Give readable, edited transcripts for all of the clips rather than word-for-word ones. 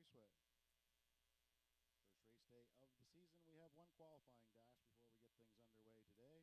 Raceway. First race day of the season. We have one qualifying dash before we get things underway today.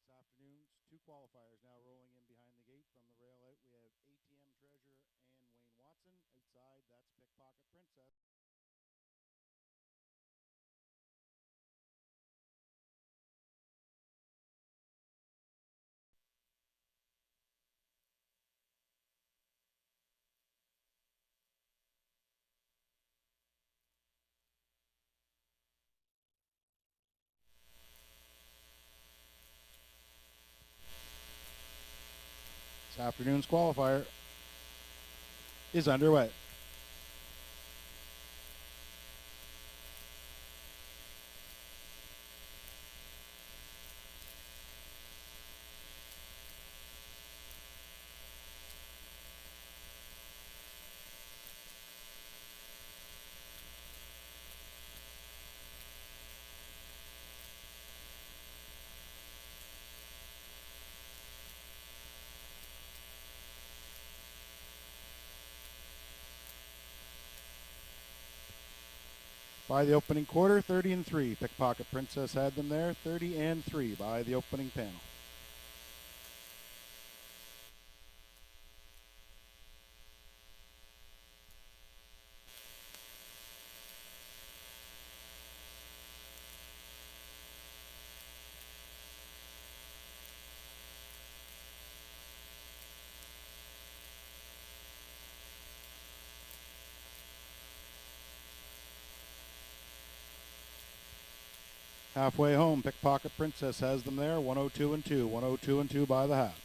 This afternoon's two qualifiers now rolling in behind the gate from the rail out. We have ATM Treasure and Wayne Watson. Outside, that's Pickpocket Princess. This afternoon's qualifier is underway. By the opening quarter, 30 and 3. Pickpocket Princess had them there, 30 and 3 by the opening panel. Halfway home, Pickpocket Princess has them there, 102 and 2, 102 and 2 by the half.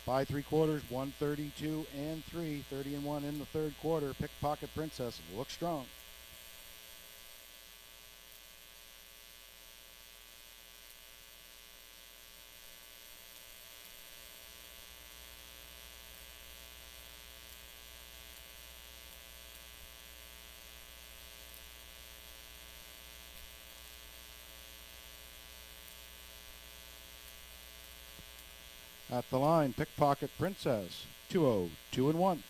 By 3/4, 132 and 3, 30 and 1 in the third quarter. Pickpocket Princess looks strong. At the line, Pickpocket Princess, 2-0, 2 and 1.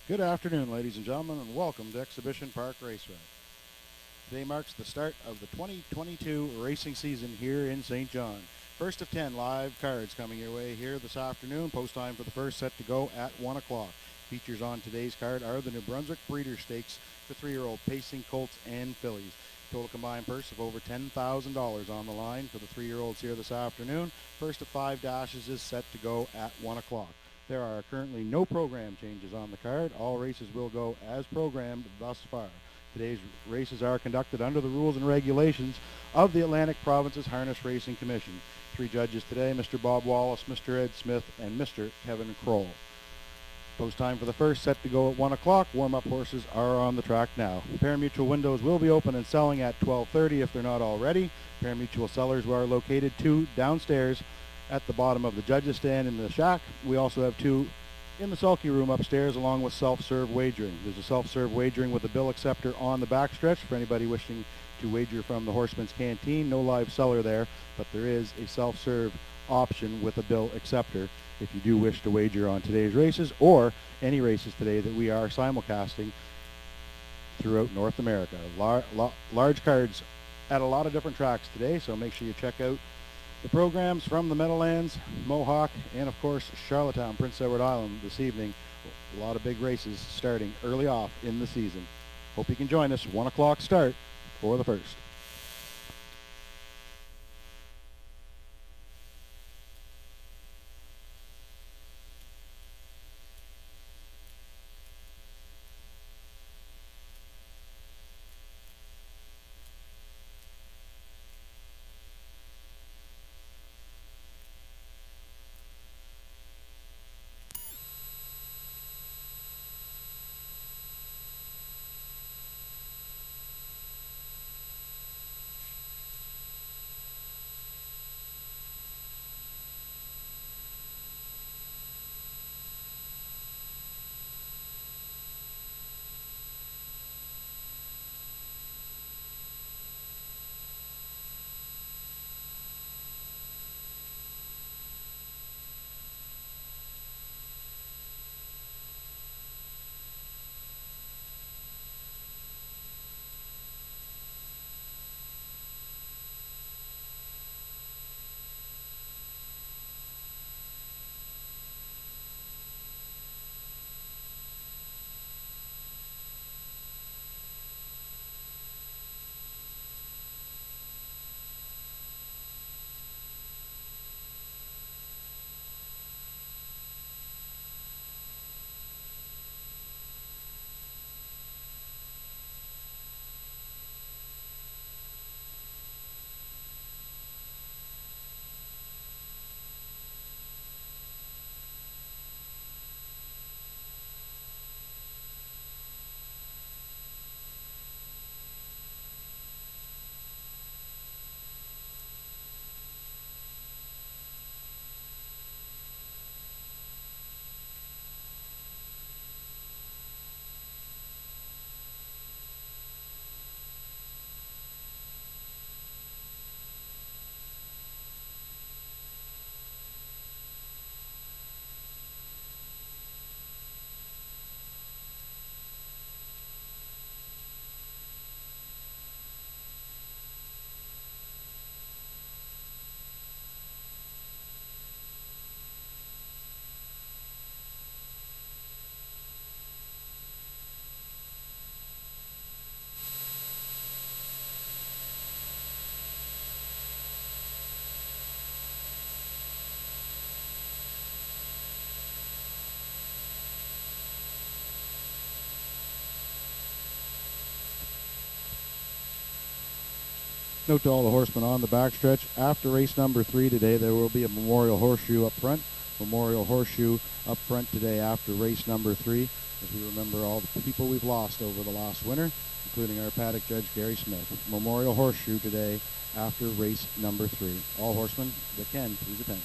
Good afternoon, ladies and gentlemen, and welcome to Exhibition Park Raceway. Today marks the start of the 2022 racing season here in St. John. First of 10 live cards coming your way here this afternoon. Post time for the first set to go at 1 o'clock. Features on today's card are the New Brunswick Breeder Stakes for 3-year-old pacing colts and fillies. Total combined purse of over $10,000 on the line for the 3-year-olds here this afternoon. First of 5 dashes is set to go at 1 o'clock. There are currently no program changes on the card. All races will go as programmed thus far. Today's races are conducted under the rules and regulations of the Atlantic Province's Harness Racing Commission. 3 judges today, Mr. Bob Wallace, Mr. Ed Smith, and Mr. Kevin Kroll. Post time for the first set to go at 1 o'clock. Warm-up horses are on the track now. Parimutuel windows will be open and selling at 12:30 if they're not already. Parimutuel sellers are located 2 downstairs at the bottom of the judges stand in the shack. We also have 2 in the sulky room upstairs, along with self-serve wagering. There's a self-serve wagering with a bill acceptor on the backstretch for anybody wishing to wager from the Horseman's Canteen. No live seller there, but there is a self-serve option with a bill acceptor if you do wish to wager on today's races or any races today that we are simulcasting throughout North America. Large cards at a lot of different tracks today, so make sure you check out the programs from the Meadowlands, Mohawk, and of course Charlottetown, Prince Edward Island this evening. A lot of big races starting early off in the season. Hope you can join us. 1 o'clock start for the first. Note to all the horsemen on the backstretch, after race number 3 today, there will be a Memorial Horseshoe up front. Memorial Horseshoe up front today after race number 3, as we remember all the people we've lost over the last winter, including our paddock judge, Gary Smith. Memorial Horseshoe today after race number 3. All horsemen that can, please attend.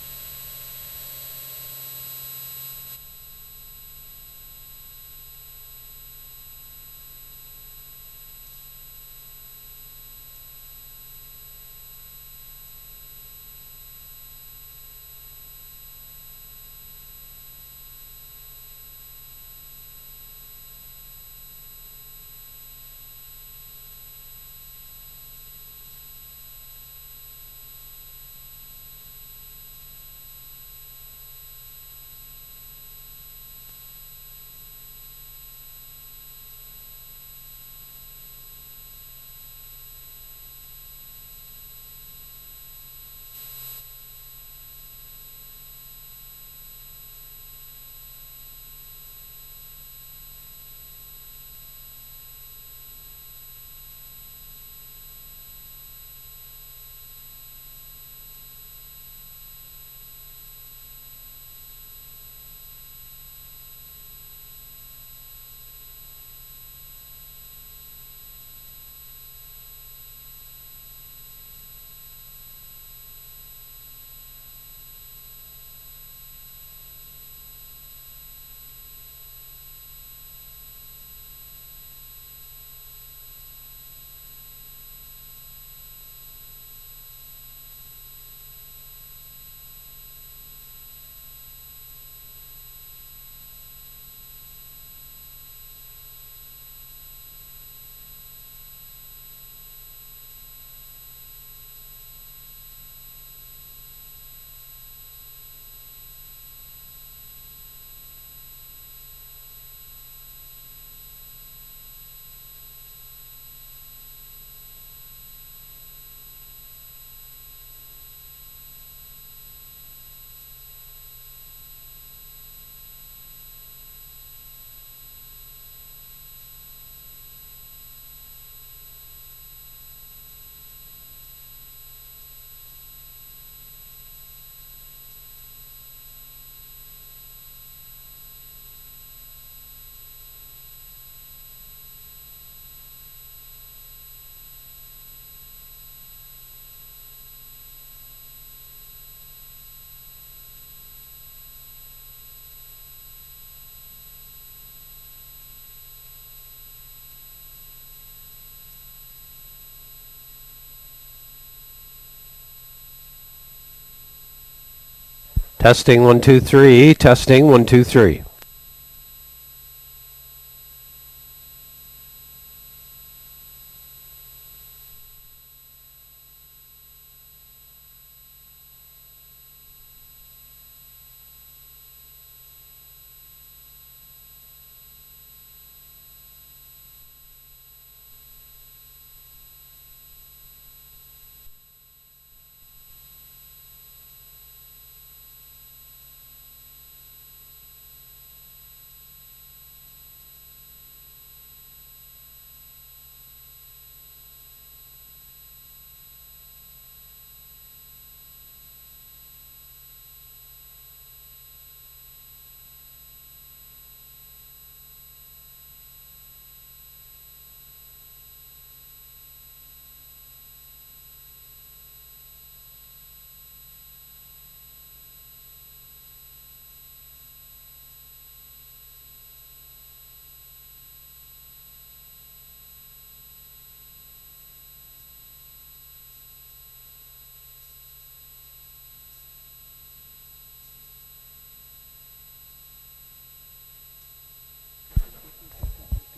Testing 1 2 3. Testing 1 2 3.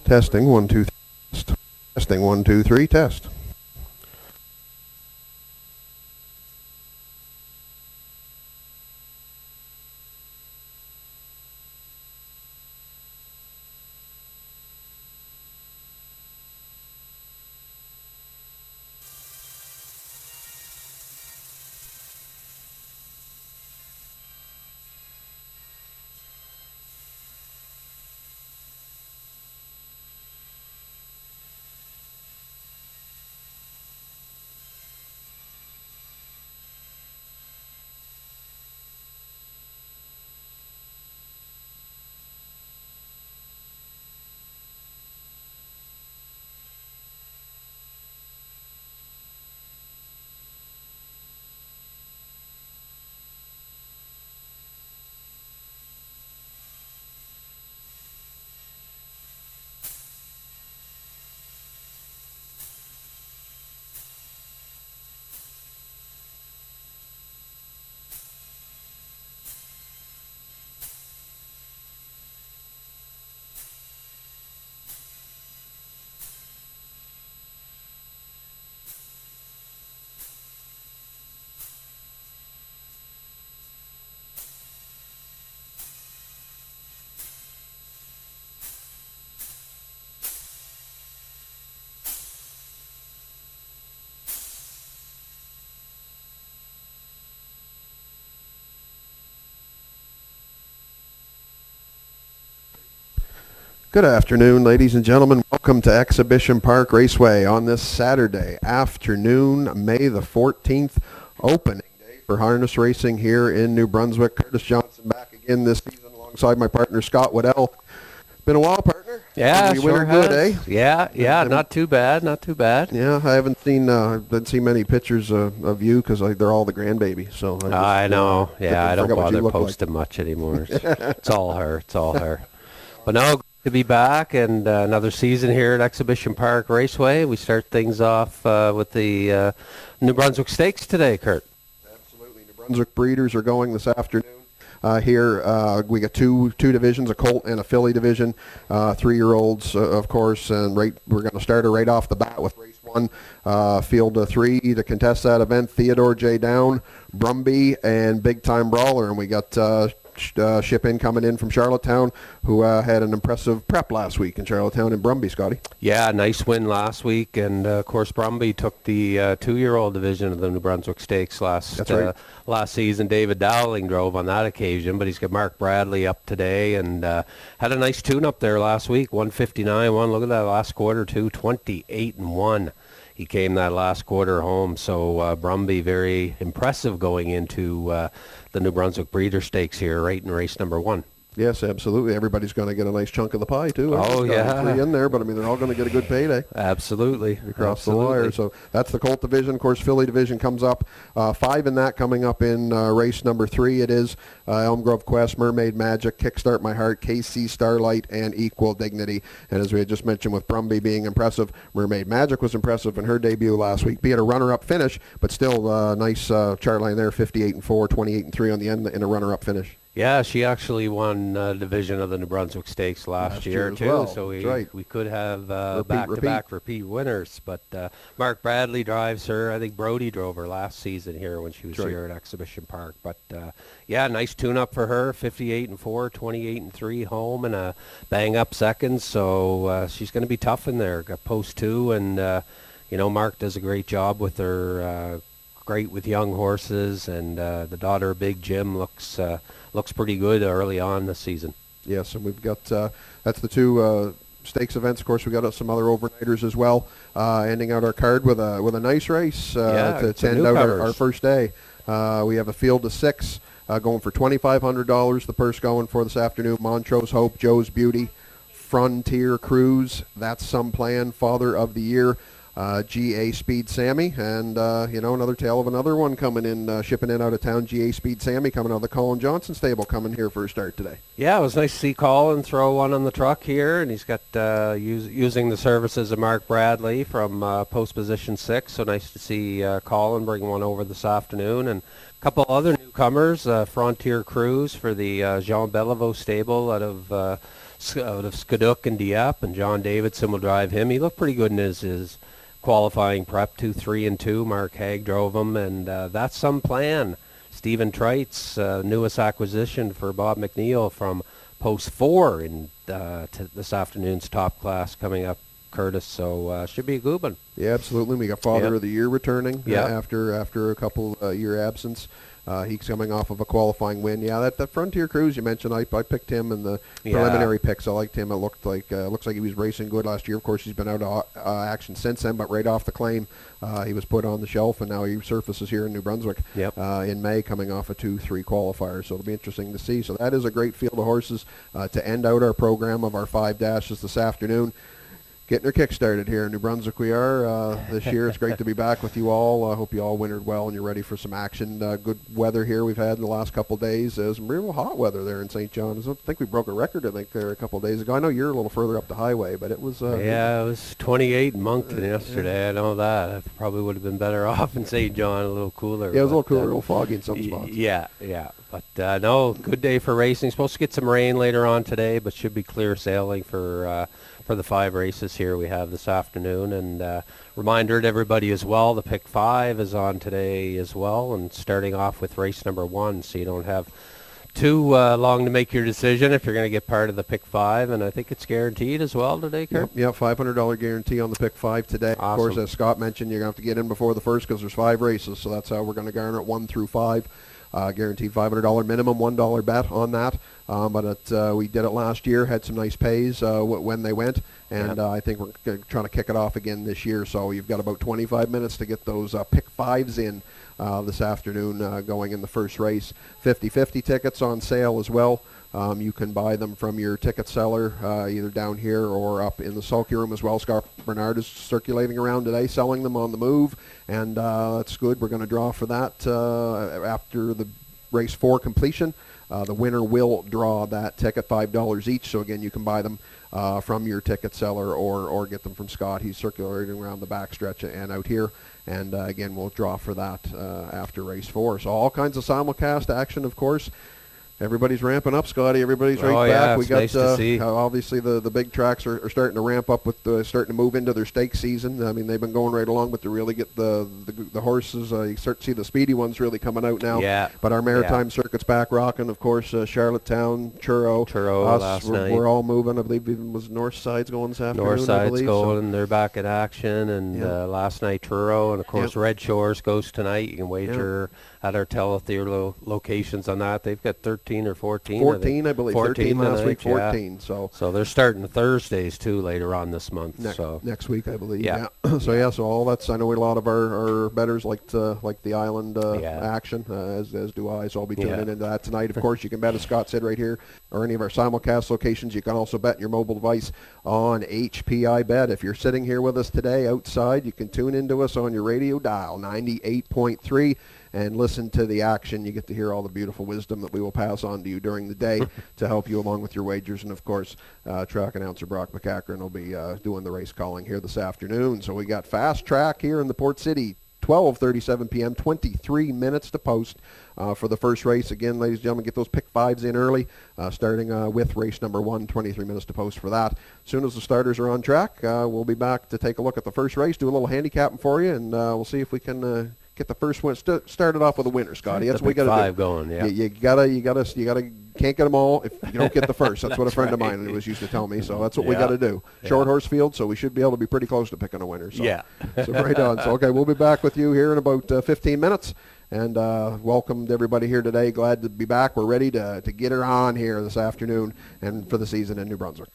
Testing 1 2 3. Test. Testing 1 2 3. Test. Good afternoon, ladies and gentlemen. Welcome to Exhibition Park Raceway on this Saturday afternoon, May the 14th, opening day for harness racing here in New Brunswick. Curtis Johnson back again this season alongside my partner Scott Waddell. Been a while, partner. Yeah, sure has. Good, eh? Yeah, not too bad, not too bad. Yeah, I haven't seen many pictures of you because they're all the grandbaby. So I know. Yeah, I don't bother posting like. Much anymore. It's all her. It's all her. But no. To be back and another season here at Exhibition Park Raceway. We start things off with the New Brunswick Stakes today, Kurt. Absolutely. New Brunswick breeders are going this afternoon. Here we got two divisions, a colt and a filly division, 3-year-olds, of course, and we're going to start her right off the bat with race 1, field 3 to contest that event. Theodore J. Down, Brumby, and Big Time Brawler, and we got ship in coming in from Charlottetown, who had an impressive prep last week in Charlottetown and Brumby, Scotty. Yeah, nice win last week, and of course Brumby took the 2-year-old division of the New Brunswick Stakes last season. David Dowling drove on that occasion, but he's got Mark Bradley up today, and had a nice tune-up there last week, 159-1. Look at that last quarter, too, 28-1. He came that last quarter home, so Brumby very impressive going into the New Brunswick Breeder Stakes here, right in race number 1. Yes, absolutely. Everybody's going to get a nice chunk of the pie, too. Oh, yeah. 3 in there, but, I mean, they're all going to get a good payday. Absolutely. Across the wire. So that's the Colt division. Of course, Filly division comes up. 5 in that coming up in race number 3. It is Elm Grove Quest, Mermaid Magic, Kickstart My Heart, KC Starlight, and Equal Dignity. And as we had just mentioned with Brumby being impressive, Mermaid Magic was impressive in her debut last week. Be it a runner-up finish, but still nice chart line there, 58-4, 28-3 on the end in a runner-up finish. Yeah, she actually won division of the New Brunswick Stakes last year too. Well. So we could have back-to-back repeat winners. But Mark Bradley drives her. I think Brody drove her last season here when she was here at Exhibition Park. But yeah, nice tune-up for her. 58-4, 28-3 home, and a bang-up second. So she's going to be tough in there. Got post 2, and Mark does a great job with her. Great with young horses, and the daughter of Big Jim looks pretty good early on this season. Yes, and we've got that's the 2 stakes events. Of course, we got some other overnighters as well. Ending out our card with a nice race to end out our first day. We have a field of 6 going for $2,500. The purse going for this afternoon: Montrose Hope, Joe's Beauty, Frontier Cruise, That's Some Plan, Father of the Year, GA Speed Sammy, and another tale of another one coming in, shipping in out of town. GA Speed Sammy coming out of the Colin Johnson stable, coming here for a start today. Yeah, it was nice to see Colin throw one on the truck here, and he's got using the services of Mark Bradley from post position 6. So nice to see Colin bring one over this afternoon, and a couple other newcomers. Frontier Cruise for the Jean Beliveau stable out of Skaduk and Dieppe, and John Davidson will drive him. He looked pretty good in his qualifying prep, 2, 3, and 2. Mark Haig drove him, and That's Some Plan. Stephen Treitz, newest acquisition for Bob McNeil from post 4 in to this afternoon's top class coming up, Curtis. So should be a good one. Yeah, absolutely. We got Father of the Year returning after a couple year absence. He's coming off of a qualifying win. Yeah, that Frontier Cruise you mentioned, I picked him in the preliminary picks. I liked him. It looks like he was racing good last year. Of course, he's been out of action since then, but right off the claim, he was put on the shelf, and now he surfaces here in New Brunswick in May, coming off a 2-3 qualifier. So it'll be interesting to see. So that is a great field of horses to end out our program of our 5 dashes this afternoon. Getting our kick started here in New Brunswick we are this year. It's great to be back with you all. I hope you all wintered well and you're ready for some action. Good weather here we've had in the last couple of days. There's some real hot weather there in St. John's. I think we broke a record, there a couple of days ago. I know you're a little further up the highway, but it was... it was 28 in Moncton yesterday. Yeah. I know that. I probably would have been better off in St. John, a little cooler. Yeah, it was a little cooler, a little foggy in some spots. Yeah. But no, good day for racing. Supposed to get some rain later on today, but should be clear sailing for the 5 races here we have this afternoon. And reminder to everybody as well, the Pick 5 is on today as well, and starting off with race number 1, so you don't have too long to make your decision if you're going to get part of the Pick 5, and I think it's guaranteed as well today, Kurt? Yep, $500 guarantee on the Pick 5 today. Awesome. Of course, as Scott mentioned, you're going to have to get in before the first because there's 5 races, so that's how we're going to garner it 1 through 5. Guaranteed $500 minimum, $1 bet on that. But we did it last year, had some nice pays when they went, and I think we're trying to kick it off again this year. So you've got about 25 minutes to get those Pick 5s in this afternoon going in the first race. 50-50 tickets on sale as well. You can buy them from your ticket seller either down here or up in the sulky room as well. Scott Bernard is circulating around today selling them on the move, and that's good. We're going to draw for that after the race 4 completion. The winner will draw that ticket, $5 each. So again, you can buy them from your ticket seller or get them from Scott. He's circulating around the backstretch and out here. And again, we'll draw for that after race 4. So all kinds of simulcast action, of course. Everybody's ramping up, Scotty. Everybody's right back. We got nice to see. Obviously the big tracks are starting to ramp up with starting to move into their stake season. I mean, they've been going right along, but to really get the horses, you start to see the speedy ones really coming out now. Yeah. But our maritime circuit's back rocking. Of course, Charlottetown, Truro, us, last night. We're all moving. I believe even was Northside's going this afternoon. Northside's going. They're back in action. And last night Truro, and of course Red Shores goes tonight. You can wager at our teletheater locations on that. They've got 13 or 14. 14, I believe. 13 last tonight, week, 14. Yeah. So they're starting Thursdays too later on this month. Next week, I believe. Yeah. So all that's. I know a lot of our bettors like the Island action, as do I. So I'll be tuning into that tonight. Of course, you can bet, as Scott said, right here or any of our simulcast locations. You can also bet in your mobile device on HPI Bet. If you're sitting here with us today outside, you can tune into us on your radio dial 98.3. and listen to the action. You get to hear all the beautiful wisdom that we will pass on to you during the day to help you along with your wagers. And, of course, track announcer Brock McCackern will be doing the race calling here this afternoon. So we got fast track here in the Port City, 12:37 p.m., 23 minutes to post for the first race. Again, ladies and gentlemen, get those pick fives in early, starting with race number 1, 23 minutes to post for that. As soon as the starters are on track, we'll be back to take a look at the first race, do a little handicapping for you, and we'll see if we can get the first one started off with a winner, Scotty. That's what we got to do. Five going, yeah. You gotta can't get them all if you don't get the first. That's what a friend of mine was used to tell me. So that's what we got to do. Short horse field, so we should be able to be pretty close to picking a winner. So, so right on. So okay, we'll be back with you here in about 15 minutes. And welcome to everybody here today. Glad to be back. We're ready to get her on here this afternoon and for the season in New Brunswick.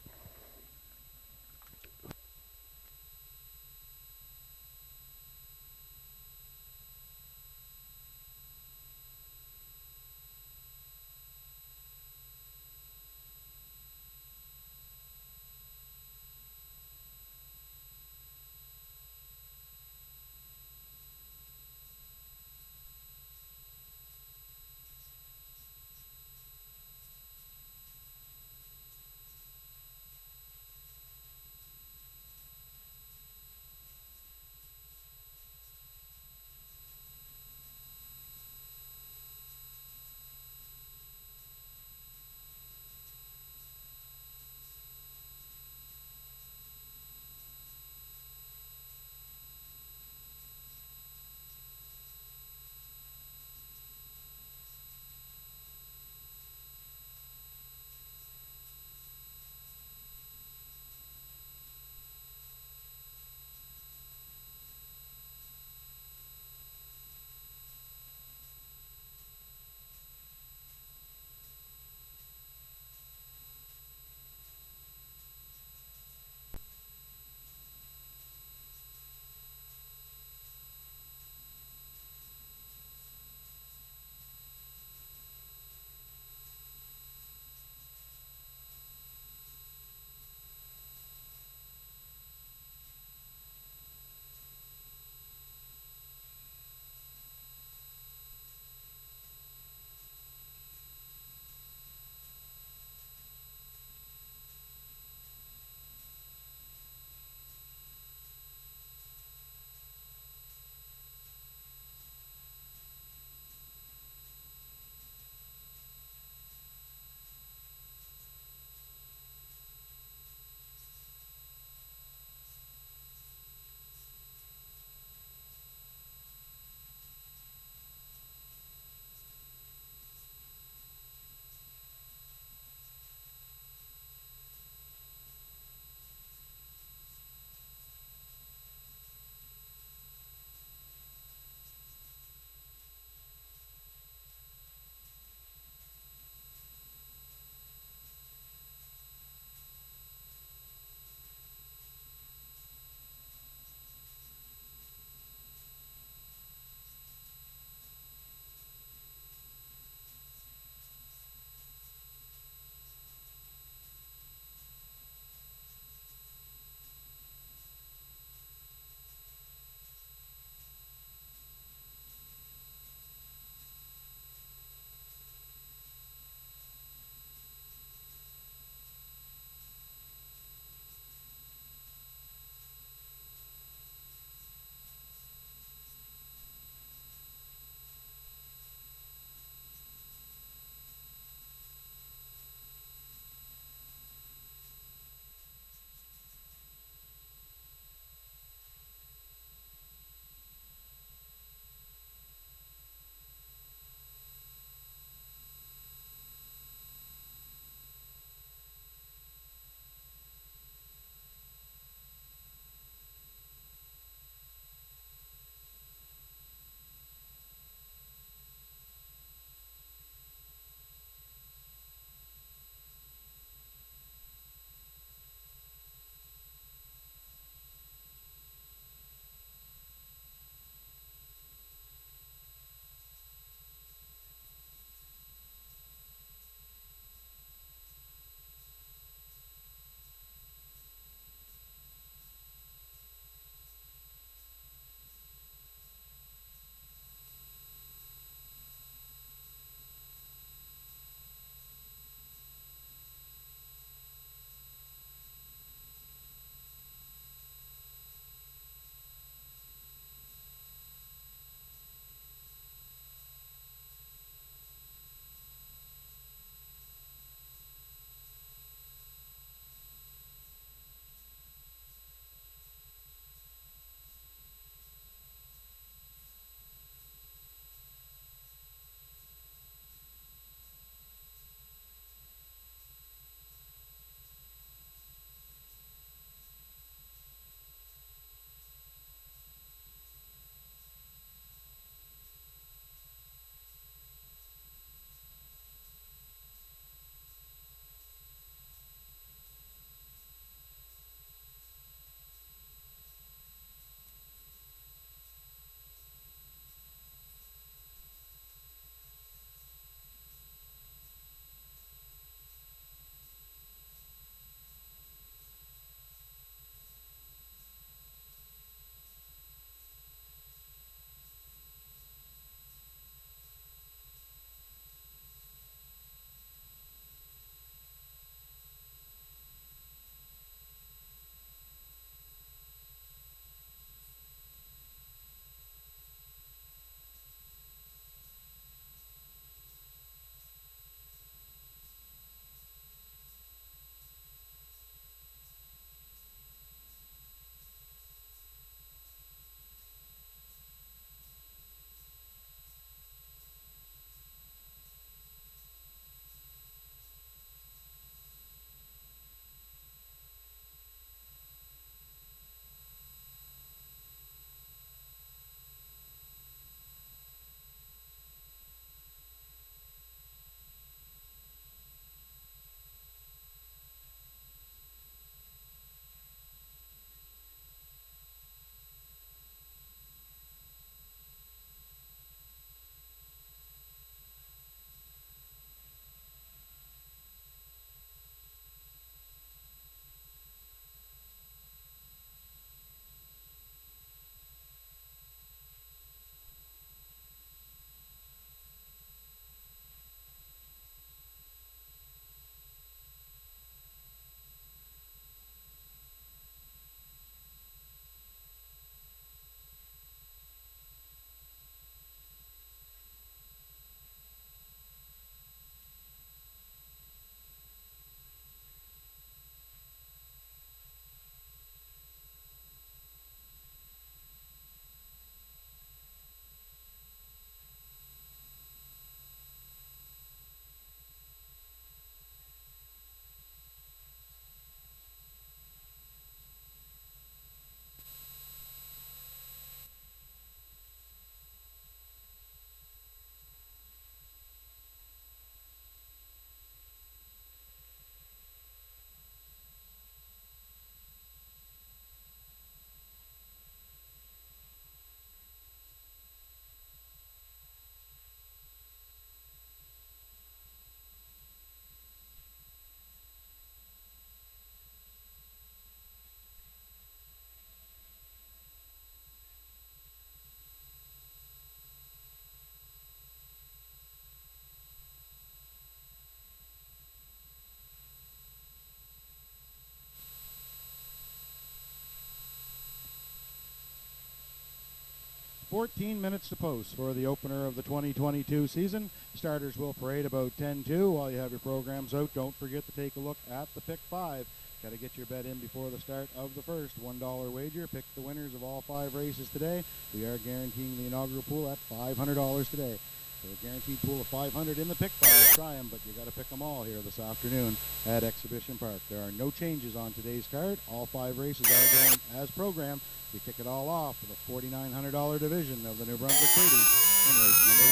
14 minutes to post for the opener of the 2022 season. Starters will parade about 10-2. While you have your programs out, don't forget to take a look at the Pick 5. Got to get your bet in before the start of the first. $1 wager. Pick the winners of all 5 races today. We are guaranteeing the inaugural pool at $500 today. So a guaranteed pool of 500 in the Pick 5. Try them, but you got to pick them all here this afternoon at Exhibition Park. There are no changes on today's card. All 5 races are going as programmed. We kick it all off with a $4,900 division of the New Brunswick Breeders in race number 1.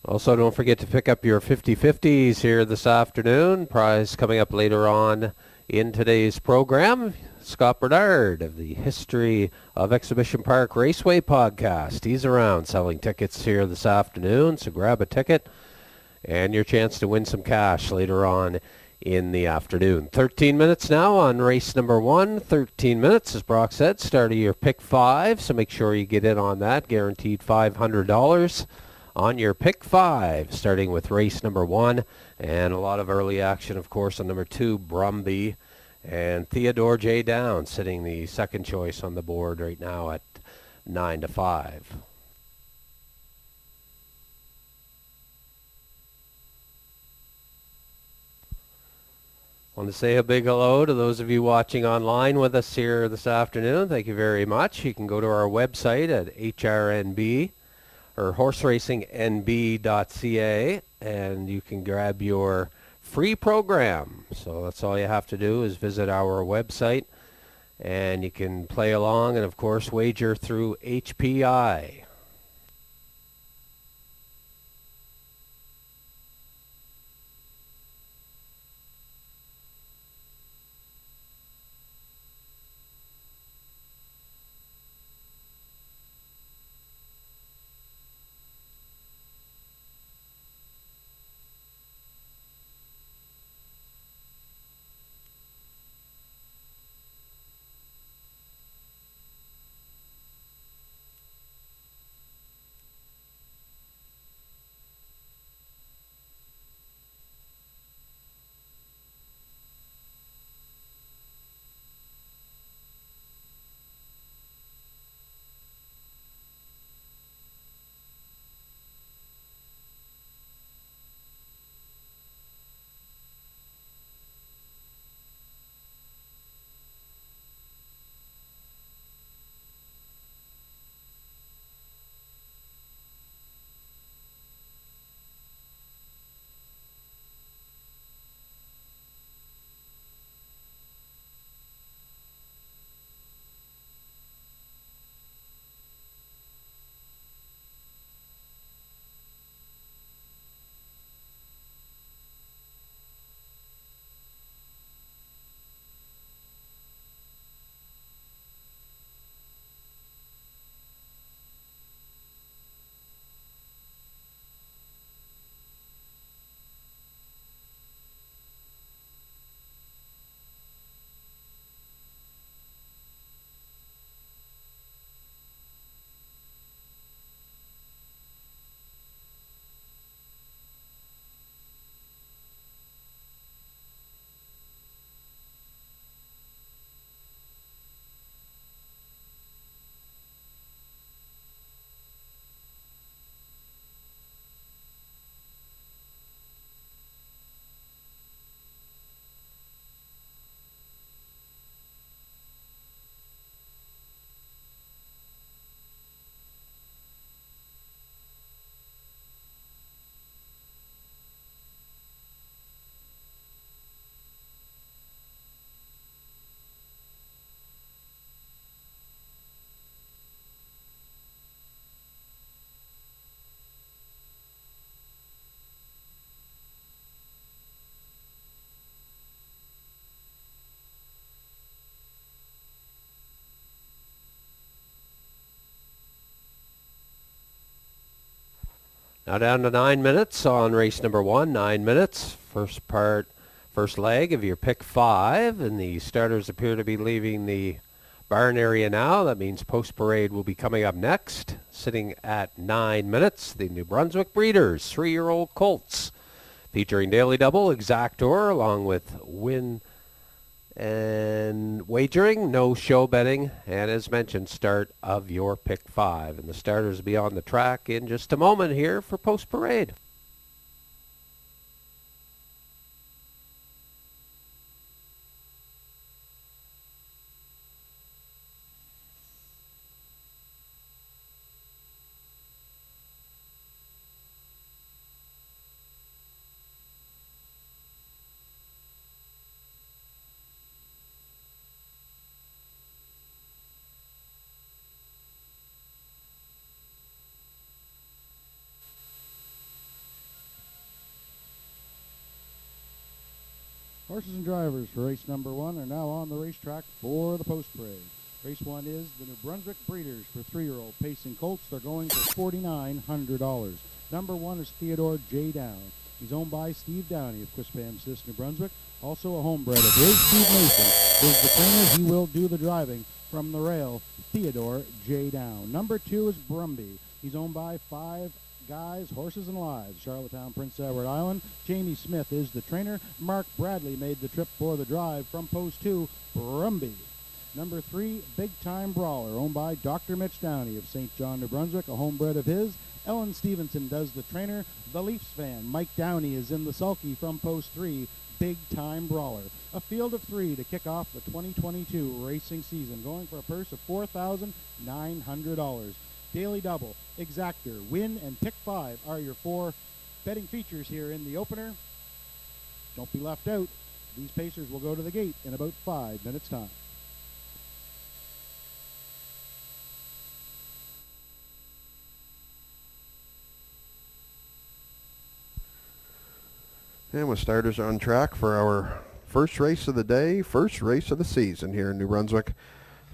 Also, don't forget to pick up your 50/50s here this afternoon. Prize coming up later on in today's program. Scott Bernard of the History of Exhibition Park Raceway podcast. He's around selling tickets here this afternoon, so grab a ticket and your chance to win some cash later on in the afternoon. 13 minutes now on race number 1. 13 minutes, as Brock said, start of your Pick 5, so make sure you get in on that. Guaranteed $500 on your Pick 5, starting with race number 1, and a lot of early action, of course, on number 2, Brumby, and Theodore J. Down sitting the second choice on the board right now at 9-5. Want to say a big hello to those of you watching online with us here this afternoon. Thank you very much. You can go to our website at HRNB or horseracingnb.ca, and you can grab your free program. So that's all you have to do is visit our website, and you can play along and, of course, wager through HPI. Now down to 9 minutes on race number 1. 9 minutes. First part, First leg of your pick 5, and the starters appear to be leaving the barn area now. That means Post Parade will be coming up next. Sitting at 9 minutes, the New Brunswick Breeders, 3-year-old colts, featuring Daily Double, Exactor, along with Win and Wagering, no show betting, and as mentioned, start of your pick 5. And the starters will be on the track in just a moment here for Post Parade. Horses and drivers for race number 1 are now on the racetrack for the Post Parade. Race 1 is the New Brunswick Breeders for 3-year-old pacing colts. They're going for $4,900. Number 1 is Theodore J. Down. He's owned by Steve Downey of Quispam Sis, New Brunswick. Also a homebred of his. Steve Mason is the trainer. He will do the driving from the rail. Theodore J. Down. Number 2 is Brumby. He's owned by 5 Guys, Horses and Lives, Charlottetown, Prince Edward Island. Jamie Smith is the trainer. Mark Bradley made the trip for the drive from Post 2, Brumby. Number 3, Big Time Brawler, owned by Dr. Mitch Downey of St. John, New Brunswick, a homebred of his. Ellen Stevenson does the trainer. The Leafs fan, Mike Downey, is in the sulky from Post 3, Big Time Brawler. A field of 3 to kick off the 2022 racing season, going for a purse of $4,900. Daily Double, Exactor, Win, and Pick 5 are your 4 betting features here in the opener. Don't be left out. These pacers will go to the gate in about 5 minutes' time. And with starters on track for our first race of the day, first race of the season here in New Brunswick.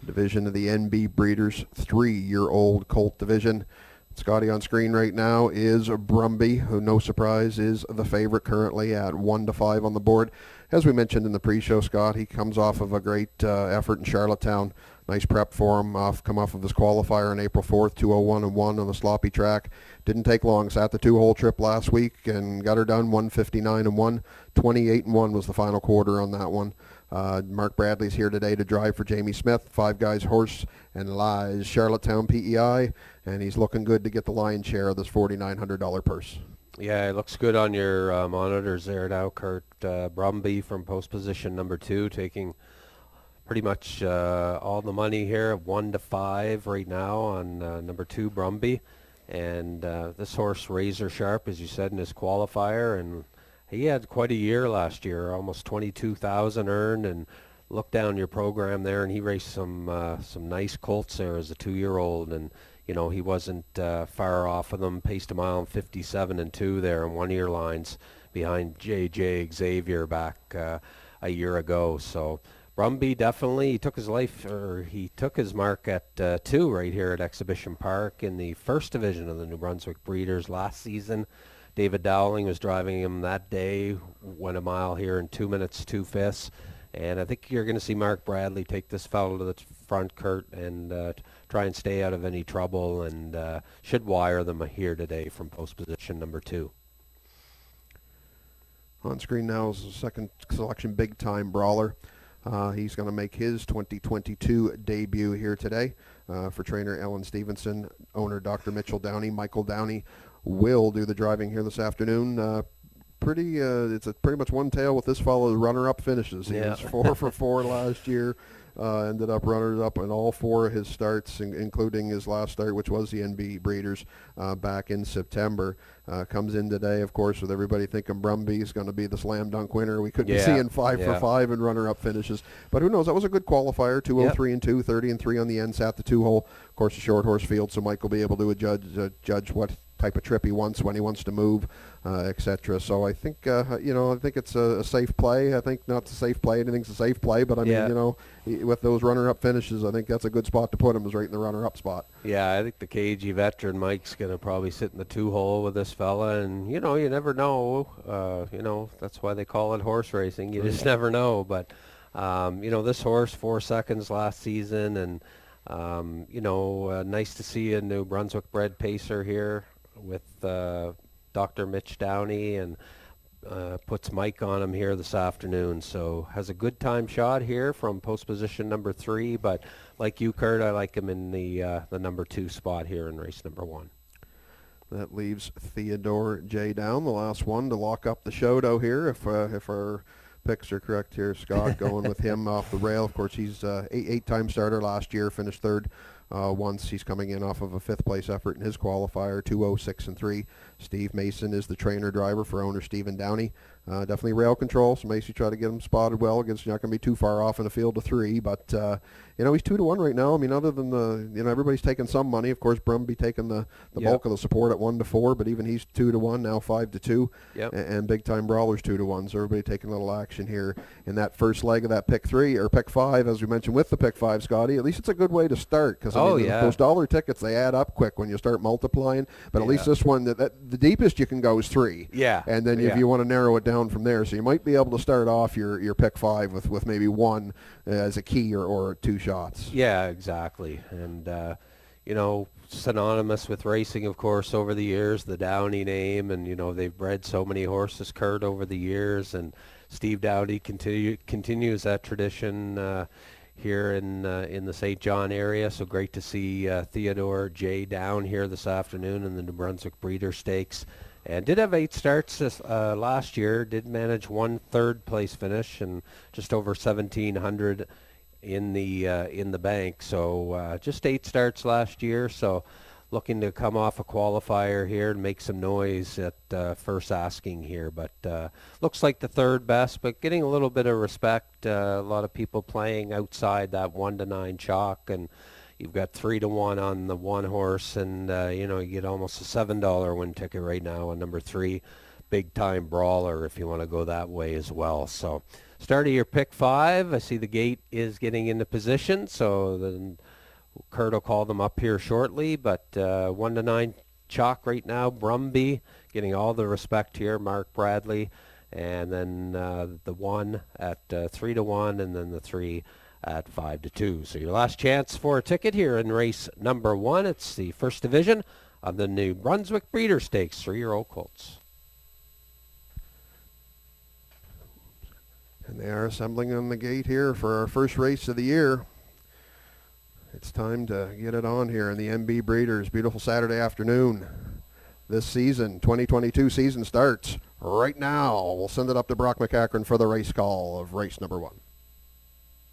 Division of the NB Breeders 3-year-old colt division. Scotty on screen right now is Brumby, who, no surprise, is the favorite currently at 1-5 on the board. As we mentioned in the pre-show, Scott, he comes off of a great effort in Charlottetown. Nice prep for him. Come off of his qualifier on April 4th, 2:01-1 on the sloppy track. Didn't take long. Sat the 2-hole trip last week and got her done 159-1. 28-1 was the final quarter on that one. Mark Bradley's here today to drive for Jamie Smith, 5 Guys Horse and Lies, Charlottetown PEI, and he's looking good to get the lion's share of this $4,900 purse. Yeah, it looks good on your monitors there now, Kurt. Brumby from post position number 2, taking pretty much all the money here, 1-5 right now on number 2, Brumby. And this horse, razor sharp, as you said, in his qualifier, and he had quite a year last year, almost 22,000 earned, and look down your program there, and he raced some nice colts there as a 2-year-old, and you know he wasn't far off of them. Paced a mile and 57-2 there in 1-year lines behind JJ Xavier back a year ago. So Brumby definitely he took his mark at 2 right here at Exhibition Park in the first division of the New Brunswick Breeders last season. David Dowling was driving him that day, went a mile here in 2 minutes, 2/5. And I think you're going to see Mark Bradley take this fellow to the front, Kurt, and try and stay out of any trouble, and should wire them here today from post position number 2. On screen now is the second selection, Big Time Brawler. He's going to make his 2022 debut here today for trainer Ellen Stevenson, owner Dr. Mitchell Downey. Michael Downey will do the driving here this afternoon. It's a pretty much one tail with this fellow. Runner-up finishes. He was 4 for 4 last year. Ended up runners-up in all 4 of his starts, including his last start, which was the NB Breeders back in September. Comes in today, of course, with everybody thinking Brumby is going to be the slam dunk winner. We could be seeing 5 for 5 and runner-up finishes. But who knows? That was a good qualifier, 203-2, 30-3 on the end, sat the 2-hole. Of course, a short horse field, so Mike will be able to judge what type of trip he wants when he wants to move, etc. So I think I think it's a safe play. I think not a safe play. Anything's a safe play, but I mean with those runner-up finishes, I think that's a good spot to put him, is right in the runner-up spot. Yeah, I think the cagey veteran Mike's going to probably sit in the 2-hole with this fella, and you never know. That's why they call it horse racing. You just never know. But this horse 4 seconds last season, and nice to see a New Brunswick bred pacer here with Dr. Mitch Downey, and puts Mike on him here this afternoon. So has a good time shot here from post position number 3, but like you, Kurt, I like him in the number 2 spot here in race number 1. That leaves Theodore J. Down, the last one to lock up the show here, if our picks are correct here, Scott, going with him off the rail. Of course, he's eight-time starter last year, finished third once. He's coming in off of a 5th place effort in his qualifier, 2:06.3. Steve Mason is the trainer driver for owner Stephen Downey. Definitely rail control, so Macy try to get him spotted well. Against, you're not going to be too far off in a field of 3, but he's 2-1 right now. I mean, other than everybody's taking some money. Of course, Brumby taking the bulk of the support at 1-4, but even he's 2-1 now, 5-2. Yep. And Big Time Brawler's 2-1. So everybody taking a little action here in that first leg of that pick 3 or pick 5, as we mentioned with the pick 5, Scotty. At least it's a good way to start, because those dollar tickets, they add up quick when you start multiplying. But at least this one, the deepest you can go is 3. Yeah. And then if you want to narrow it down from there, so you might be able to start off your pick 5 with maybe 1 as a key or 2 shots. Yeah, exactly. And synonymous with racing, of course, over the years, the Downey name, and they've bred so many horses, Kurt, over the years, and Steve Downey continues that tradition here in the St. John area. So great to see Theodore J. Down here this afternoon in the New Brunswick Breeder Stakes. And did have 8 starts this, last year. Did manage 1 third-place finish and just over 1,700 in the bank. So just 8 starts last year. So looking to come off a qualifier here and make some noise at first asking here. But looks like the 3rd best, but getting a little bit of respect. A lot of people playing outside that 1-9 chalk, and you've got 3-1 on the 1 horse, and you get almost a $7 win ticket right now on number 3, Big Time Brawler, if you want to go that way as well. So start of your pick 5. I see the gate is getting into position, so then Kurt will call them up here shortly. But 1-9 chalk right now. Brumby getting all the respect here. Mark Bradley, and then the 1 at 3-1, and then the 3 at 5-2. So your last chance for a ticket here in race number 1. It's the first division of the New Brunswick Breeder Stakes, 3-year-old colts. And they are assembling on the gate here for our first race of the year. It's time to get it on here in the MB Breeders. Beautiful Saturday afternoon. This season, 2022 season, starts right now. We'll send it up to Brock McEachran for the race call of race number 1.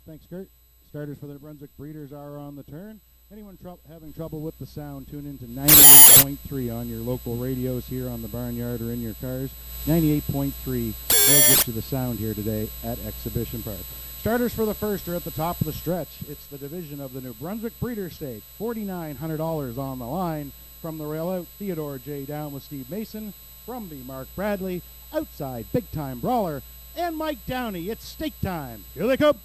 Thanks, Kurt. Starters for the Brunswick Breeders are on the turn. Anyone having trouble with the sound, tune into 98.3 on your local radios here on the barnyard or in your cars. 98.3 will get you the sound here today at Exhibition Park. Starters for the first are at the top of the stretch. It's the division of the New Brunswick Breeder Stake. $4,900 on the line. From the rail out, Theodore J. Down with Steve Mason. Brumby, Mark Bradley. Outside, Big Time Brawler. And Mike Downey. It's stake time. Here they come.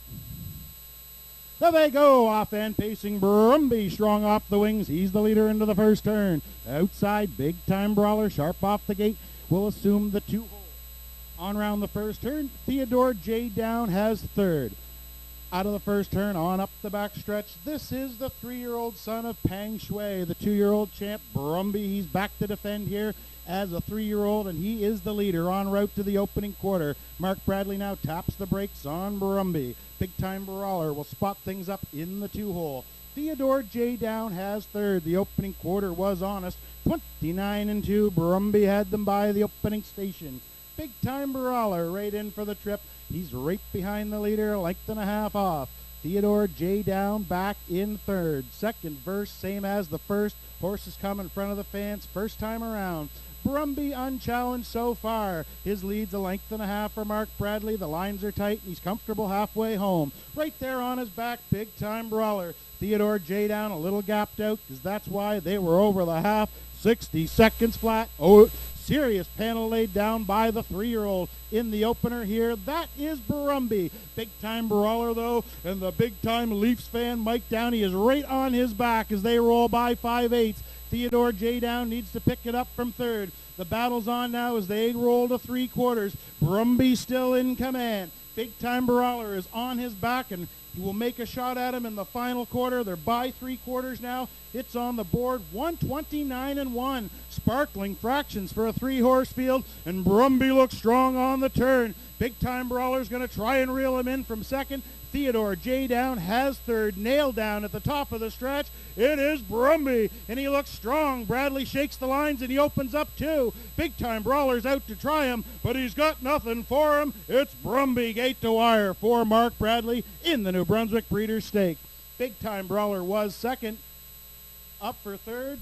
There they go, off and pacing Brumby, strong off the wings. He's the leader into the first turn. Outside, Big Time Brawler, sharp off the gate, will assume the 2-hole. On round the first turn, Theodore J. Down has 3rd. Out of the first turn, on up the back stretch, this is the 3-year-old son of Pang Shui, the 2-year-old champ Brumby. He's back to defend here as a 3-year-old, and he is the leader en route to the opening quarter. Mark Bradley now taps the brakes on Brumby. Big Time Brawler will spot things up in the 2-hole. Theodore J. Down has 3rd. The opening quarter was honest. 29-2. Brumby had them by the opening station. Big Time Brawler right in for the trip. He's right behind the leader, a length and a half off. Theodore J. Down back in 3rd. Second verse, same as the first. Horses come in front of the fence first time around. Brumby unchallenged so far. His lead's a length and a half for Mark Bradley. The lines are tight, and he's comfortable halfway home. Right there on his back, Big Time Brawler. Theodore J. Down a little gapped out, because that's why they were over the half. 60 seconds flat. Oh, serious panel laid down by the 3-year-old in the opener here. That is Brumby. Big-time brawler, though, and the big-time Leafs fan, Mike Downey, is right on his back as they roll by 5/8. Theodore J. Down needs to pick it up from third. The battle's on now as they roll to 3/4. Brumby still in command. Big-time brawler is on his back, and he will make a shot at him in the final quarter. They're by 3/4 now. It's on the board, 129-1. Sparkling fractions for a 3-horse field, and Brumby looks strong on the turn. Big-time brawler's going to try and reel him in from second. Theodore J. Down has third. Nailed down at the top of the stretch. It is Brumby, and he looks strong. Bradley shakes the lines, and he opens up two. Big-time brawler's out to try him, but he's got nothing for him. It's Brumby, gate to wire for Mark Bradley in the New Brunswick Breeders' Stake. Big-time brawler was second. Up for third,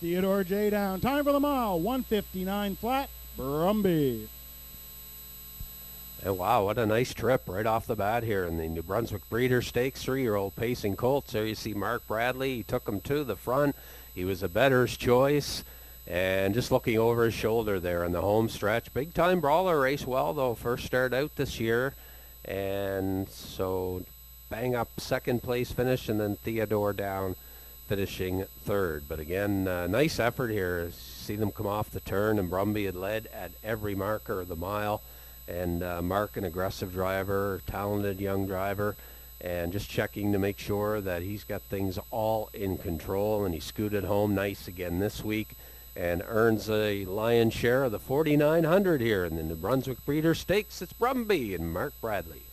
Theodore J. Down. Time for the mile, 1:59 flat, Brumby. And wow, what a nice trip right off the bat here in the New Brunswick Breeders' Stakes 3-year-old pacing colts. There you see Mark Bradley. He took him to the front. He was a better's choice. And just looking over his shoulder there in the home stretch. Big time brawler, race well though. First start out this year. And so bang up second place finish, and then Theodore Down finishing third. But again, nice effort here. See them come off the turn, and Brumby had led at every marker of the mile. And Mark, an aggressive driver, talented young driver, and just checking to make sure that he's got things all in control, and he scooted home nice again this week and earns a lion's share of the 4,900 here in the New Brunswick Breeders' Stakes. It's Brumby and Mark Bradley.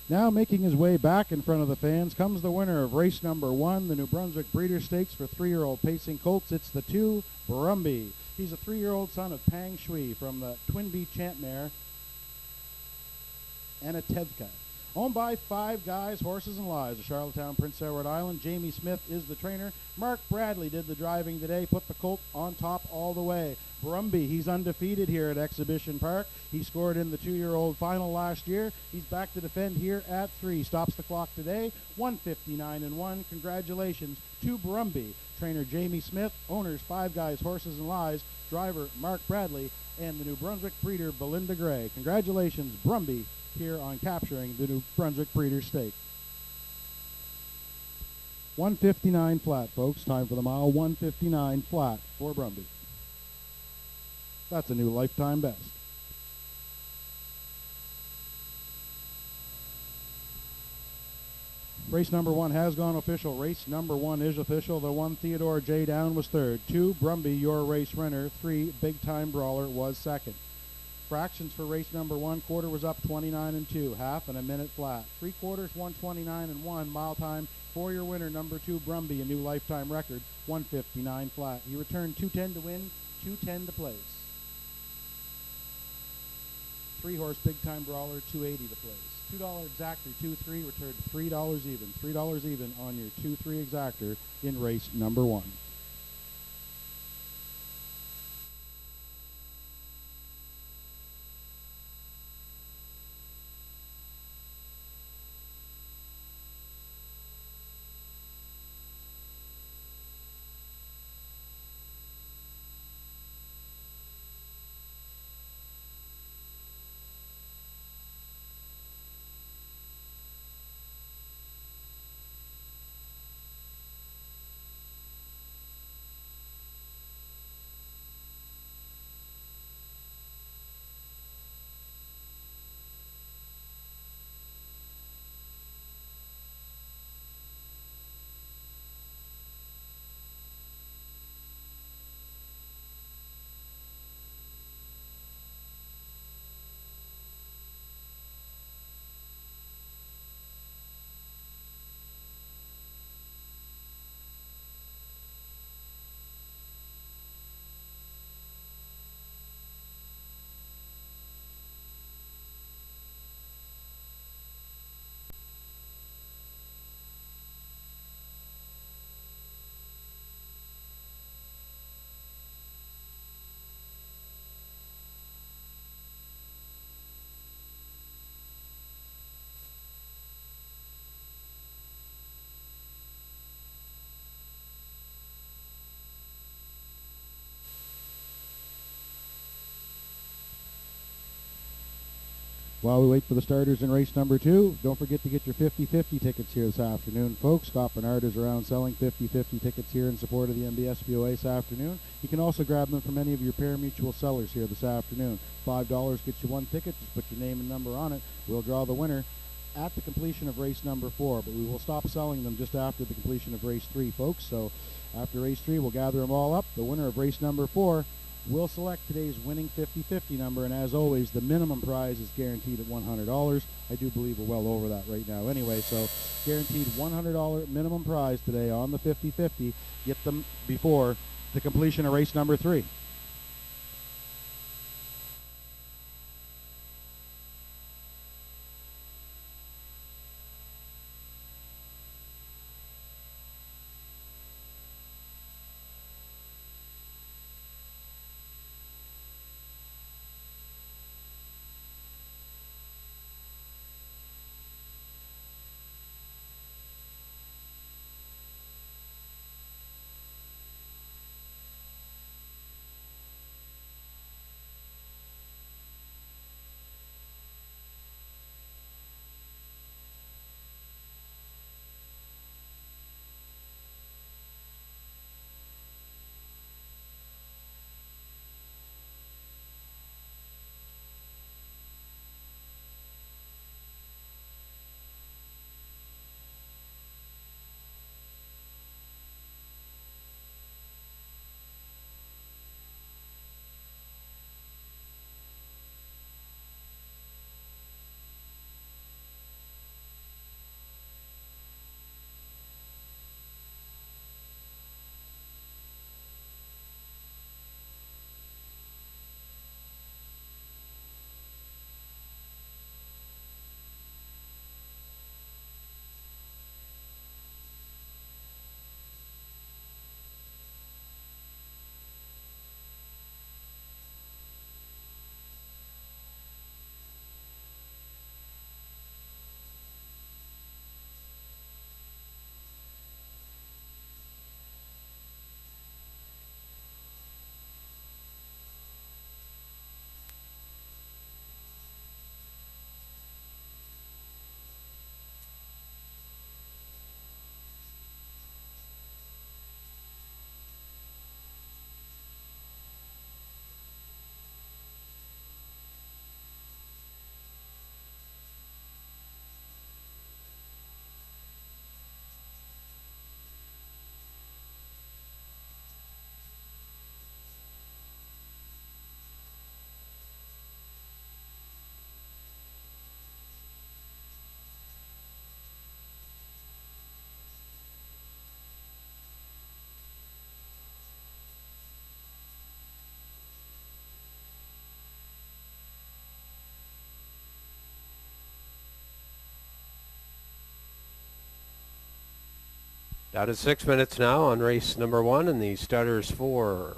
Now making his way back in front of the fans comes the winner of race number 1, the New Brunswick Breeders' Stakes for 3-year-old pacing colts. It's the 2, Brumby. He's a 3-year-old son of Pang Shui from the Twinbee Champ Mare Anatevka. Owned by 5 Guys, Horses and Lies of Charlottetown, Prince Edward Island. Jamie Smith is the trainer. Mark Bradley did the driving today, put the colt on top all the way. Brumby, he's undefeated here at Exhibition Park. He scored in the 2-year-old final last year. He's back to defend here at 3. Stops the clock today, 1:59-1. Congratulations to Brumby. Trainer Jamie Smith, owners 5 Guys, Horses and Lies, driver Mark Bradley, and the New Brunswick breeder Belinda Gray. Congratulations, Brumby, here on capturing the New Brunswick Breeders' Stake. 1:59 flat, folks. Time for the mile. 1:59 flat for Brumby. That's a new lifetime best. Race number 1 has gone official. Race number 1 is official. The 1, Theodore J. Down, was third. 2, Brumby, your race winner. 3, Big Time Brawler, was second. Fractions for race number 1, quarter was up 29-2, half and a minute flat. 3/4, 129-1, mile time for your winner, number 2, Brumby, a new lifetime record, 1:59 flat. He returned 2:10 to win, 2:10 to place. 3-horse Big Time Brawler, 2:80 to place. $2 exactor 2-3 returned $3 even. $3 even on your 2-3 exactor in race number 1. While we wait for the starters in race number 2, don't forget to get your 50-50 tickets here this afternoon, folks. Scott Bernard is around selling 50-50 tickets here in support of the MBSBOA this afternoon. You can also grab them from any of your pari-mutuel sellers here this afternoon. $5 gets you 1 ticket. Just put your name and number on it. We'll draw the winner at the completion of race number 4, but we will stop selling them just after the completion of race 3, folks. So after race 3, we'll gather them all up. The winner of race number 4 will select today's winning 50-50 number, and as always, the minimum prize is guaranteed at $100. I do believe we're well over that right now anyway, so guaranteed $100 minimum prize today on the 50-50. Get them before the completion of race number 3. Down to 6 minutes now on race number 1, and the starters for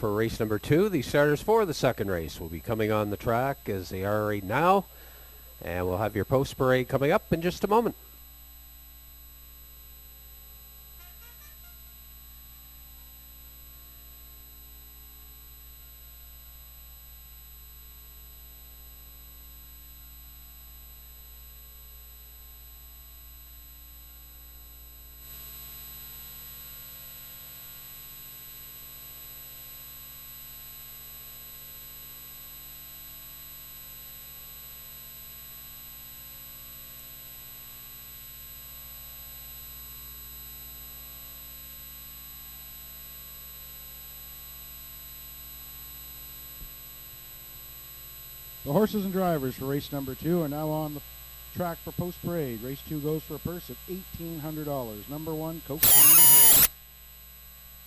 race number 2. The starters for the second race will be coming on the track as they are right now, and we'll have your post parade coming up in just a moment. The horses and drivers for race number 2 are now on the track for post parade. Race 2 goes for a purse of $1,800. Number 1, Cocaine Harry,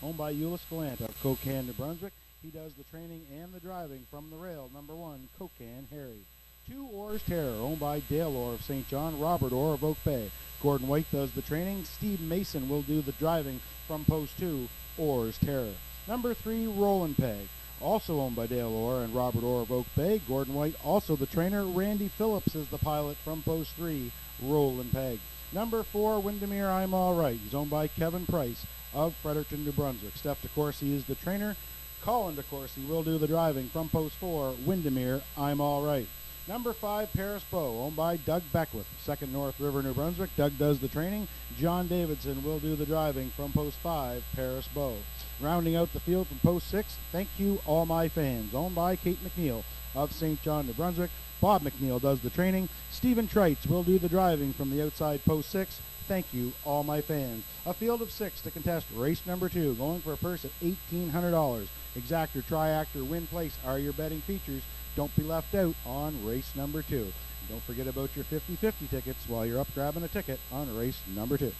owned by Euless Gallant of Cocaine, New Brunswick. He does the training and the driving from the rail. Number 1, Cocaine Harry. 2, Orr's Terror, owned by Dale Orr of St. John, Robert Orr of Oak Bay. Gordon White does the training. Steve Mason will do the driving from post 2, Orr's Terror. Number 3, Roland Peg, also owned by Dale Orr and Robert Orr of Oak Bay. Gordon White also the trainer. Randy Phillips is the pilot from post 3, Roland Peg. Number 4, Windermere I'm All Right. He's owned by Kevin Price of Fredericton, New Brunswick. Steph DeCourcy is the trainer. Colin DeCourcy will do the driving from post 4, Windermere I'm All Right. Number 5, Paris Bow, owned by Doug Beckwith, 2nd North River, New Brunswick. Doug does the training. John Davidson will do the driving from post 5, Paris Bow. Rounding out the field from post 6, Thank You All My Fans, owned by Kate McNeil of St. John, New Brunswick. Bob McNeil does the training. Stephen Trites will do the driving from the outside post 6, Thank You All My Fans. A field of 6 to contest race number 2, going for a purse of $1,800. Exactor, Triactor, Win Place are your betting features. Don't be left out on race number 2. And don't forget about your 50-50 tickets while you're up grabbing a ticket on race number 2.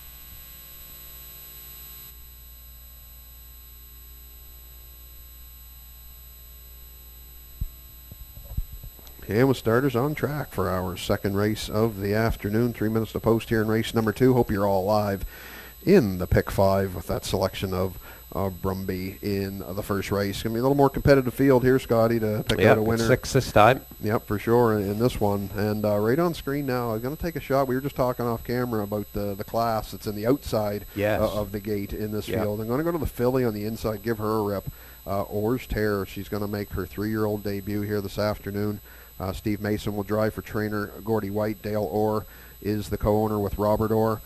And with starters on track for our second race of the afternoon. 3 minutes to post here in race number 2. Hope you're all live in the pick 5 with that selection of Brumby in the first race. Going to be a little more competitive field here, Scotty, to pick out a winner. 6 this time. Yep, for sure in this one. And right on screen now, I'm going to take a shot. We were just talking off camera about the class that's in the outside of the gate in this field. I'm going to go to the filly on the inside, give her a rip. Orr's Terror, she's going to make her 3-year-old debut here this afternoon. Steve Mason will drive for trainer Gordy White. Dale Orr is the co-owner with Robert Orr.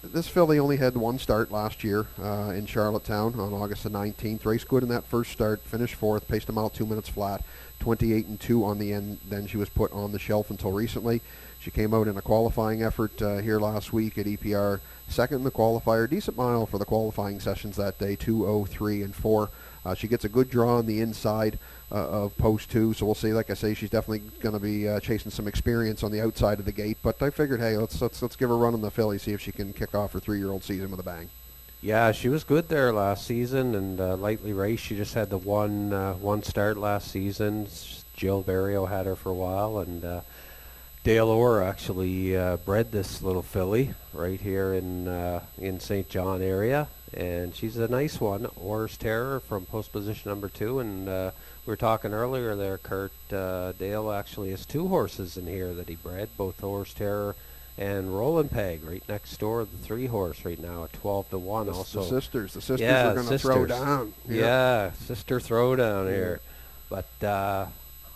This filly only had one start last year in Charlottetown on August the 19th. Raced good in that first start, finished 4th, paced a mile 2 minutes flat, 28-2 on the end. Then she was put on the shelf until recently. She came out in a qualifying effort here last week at EPR, second in the qualifier. Decent mile for the qualifying sessions that day, 2:03 and 4. She gets a good draw on the inside of post 2, so we'll see. Like I say, she's definitely going to be chasing some experience on the outside of the gate. But I figured, hey, let's give her a run on the filly, see if she can kick off her 3-year-old season with a bang. Yeah, she was good there last season and lightly raced. She just had the one start last season. Jill Barrio had her for a while, and Dale Orr actually bred this little filly right here in St. John area, and she's a nice one. Orr's Terror from post position number 2, and we were talking earlier there, Kurt. Dale actually has 2 horses in here that he bred, both Orr's Terror and Roland Peg, right next door, the 3-horse right now at 12-1. Also, the sisters are going to throw down. Yeah, sister throwdown here, but.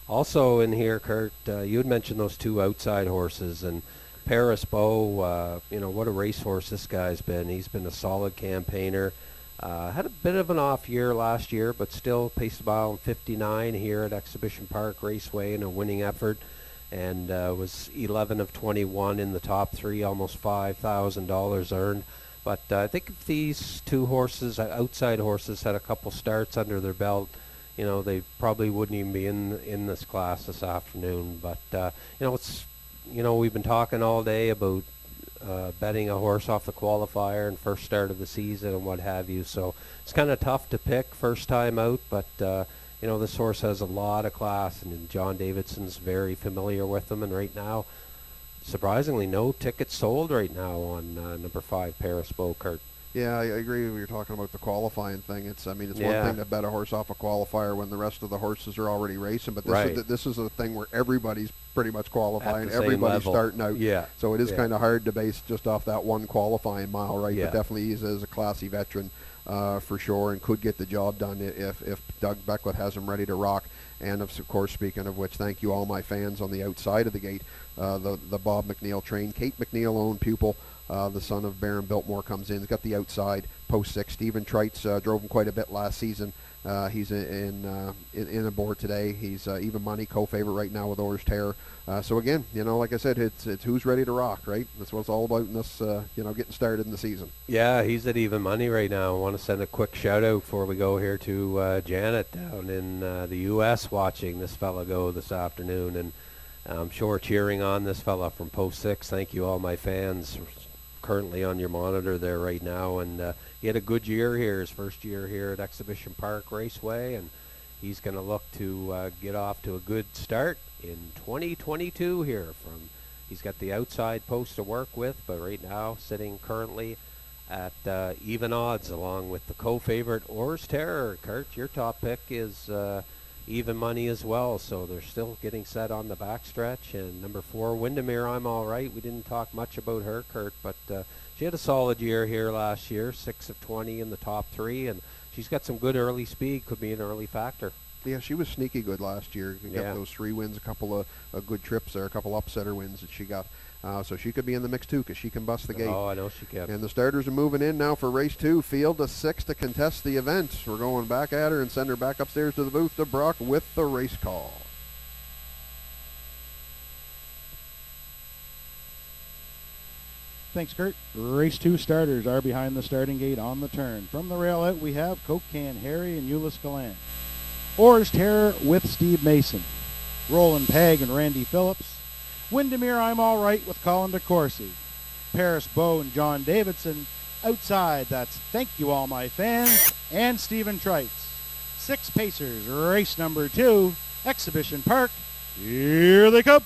Also in here, Kurt, you had mentioned those 2 outside horses, and Paris Bow, what a racehorse this guy's been. He's been a solid campaigner. Had a bit of an off year last year, but still paced a mile 59 here at Exhibition Park Raceway in a winning effort, and was 11 of 21 in the top 3, almost $5,000 earned. But I think if these 2 horses, outside horses, had a couple starts under their belt, they probably wouldn't even be in this class this afternoon. But we've been talking all day about betting a horse off the qualifier and first start of the season and what have you. So it's kind of tough to pick first time out. But this horse has a lot of class, and John Davidson's very familiar with them. And right now, surprisingly no tickets sold right now on number 5 Paris Beau, Kurt. Yeah, I agree when you're talking about the qualifying thing. It's one Yeah. thing to bet a horse off a qualifier when the rest of the horses are already racing, but Right. this is a thing where everybody's pretty much qualifying, At the same everybody's level. starting out. Yeah. So it is Yeah. kind of hard to base just off that one qualifying mile, right? Yeah. But definitely he is a classy veteran for sure, and could get the job done if Doug Beckwith has him ready to rock. And of course, speaking of which, thank you all my fans on the outside of the gate. The Bob McNeil train, Kate McNeil owned pupil, the son of Baron Biltmore, comes in. He's got the outside post 6. Stephen Trites drove him quite a bit last season. He's in aboard today. He's even money co-favorite right now with Orr's Terror. So again, like I said, it's who's ready to rock, right? That's what it's all about in this, getting started in the season. Yeah, he's at even money right now. I want to send a quick shout out before we go here to Janet down in the U.S. watching this fella go this afternoon, and I'm sure cheering on this fella from post 6. Thank you all my fans currently on your monitor there right now, and he had a good year here, his first year here at Exhibition Park Raceway, and he's going to look to get off to a good start in 2022 here. He's got the outside post to work with, but right now sitting currently at even odds along with the co-favorite Orr's Terror. Kurt, your top pick is even money as well, so they're still getting set on the backstretch. And number 4, Windermere, I'm All Right. We didn't talk much about her, Kurt, but she had a solid year here last year, 6 of 20 in the top 3, and she's got some good early speed, could be an early factor. Yeah, she was sneaky good last year. Got Yeah. those 3 wins, a couple of good trips there, a couple upsetter wins that she got. So she could be in the mix too, because she can bust the gate. Oh, I know she can. And the starters are moving in now for race 2, field of 6 to contest the event. We're going back at her and send her back upstairs to the booth to Brock with the race call. Thanks, Kurt. Race 2 starters are behind the starting gate on the turn. From the rail out, we have Coke Can Harry and Euless Galan. Orr's Terror with Steve Mason. Roland Peg and Randy Phillips. Windermere, I'm All Right with Colin DeCourcy. Paris Beau and John Davidson. Outside, that's Thank You All My Fans and Stephen Trites. 6 Pacers, race number 2, Exhibition Park. Here they come.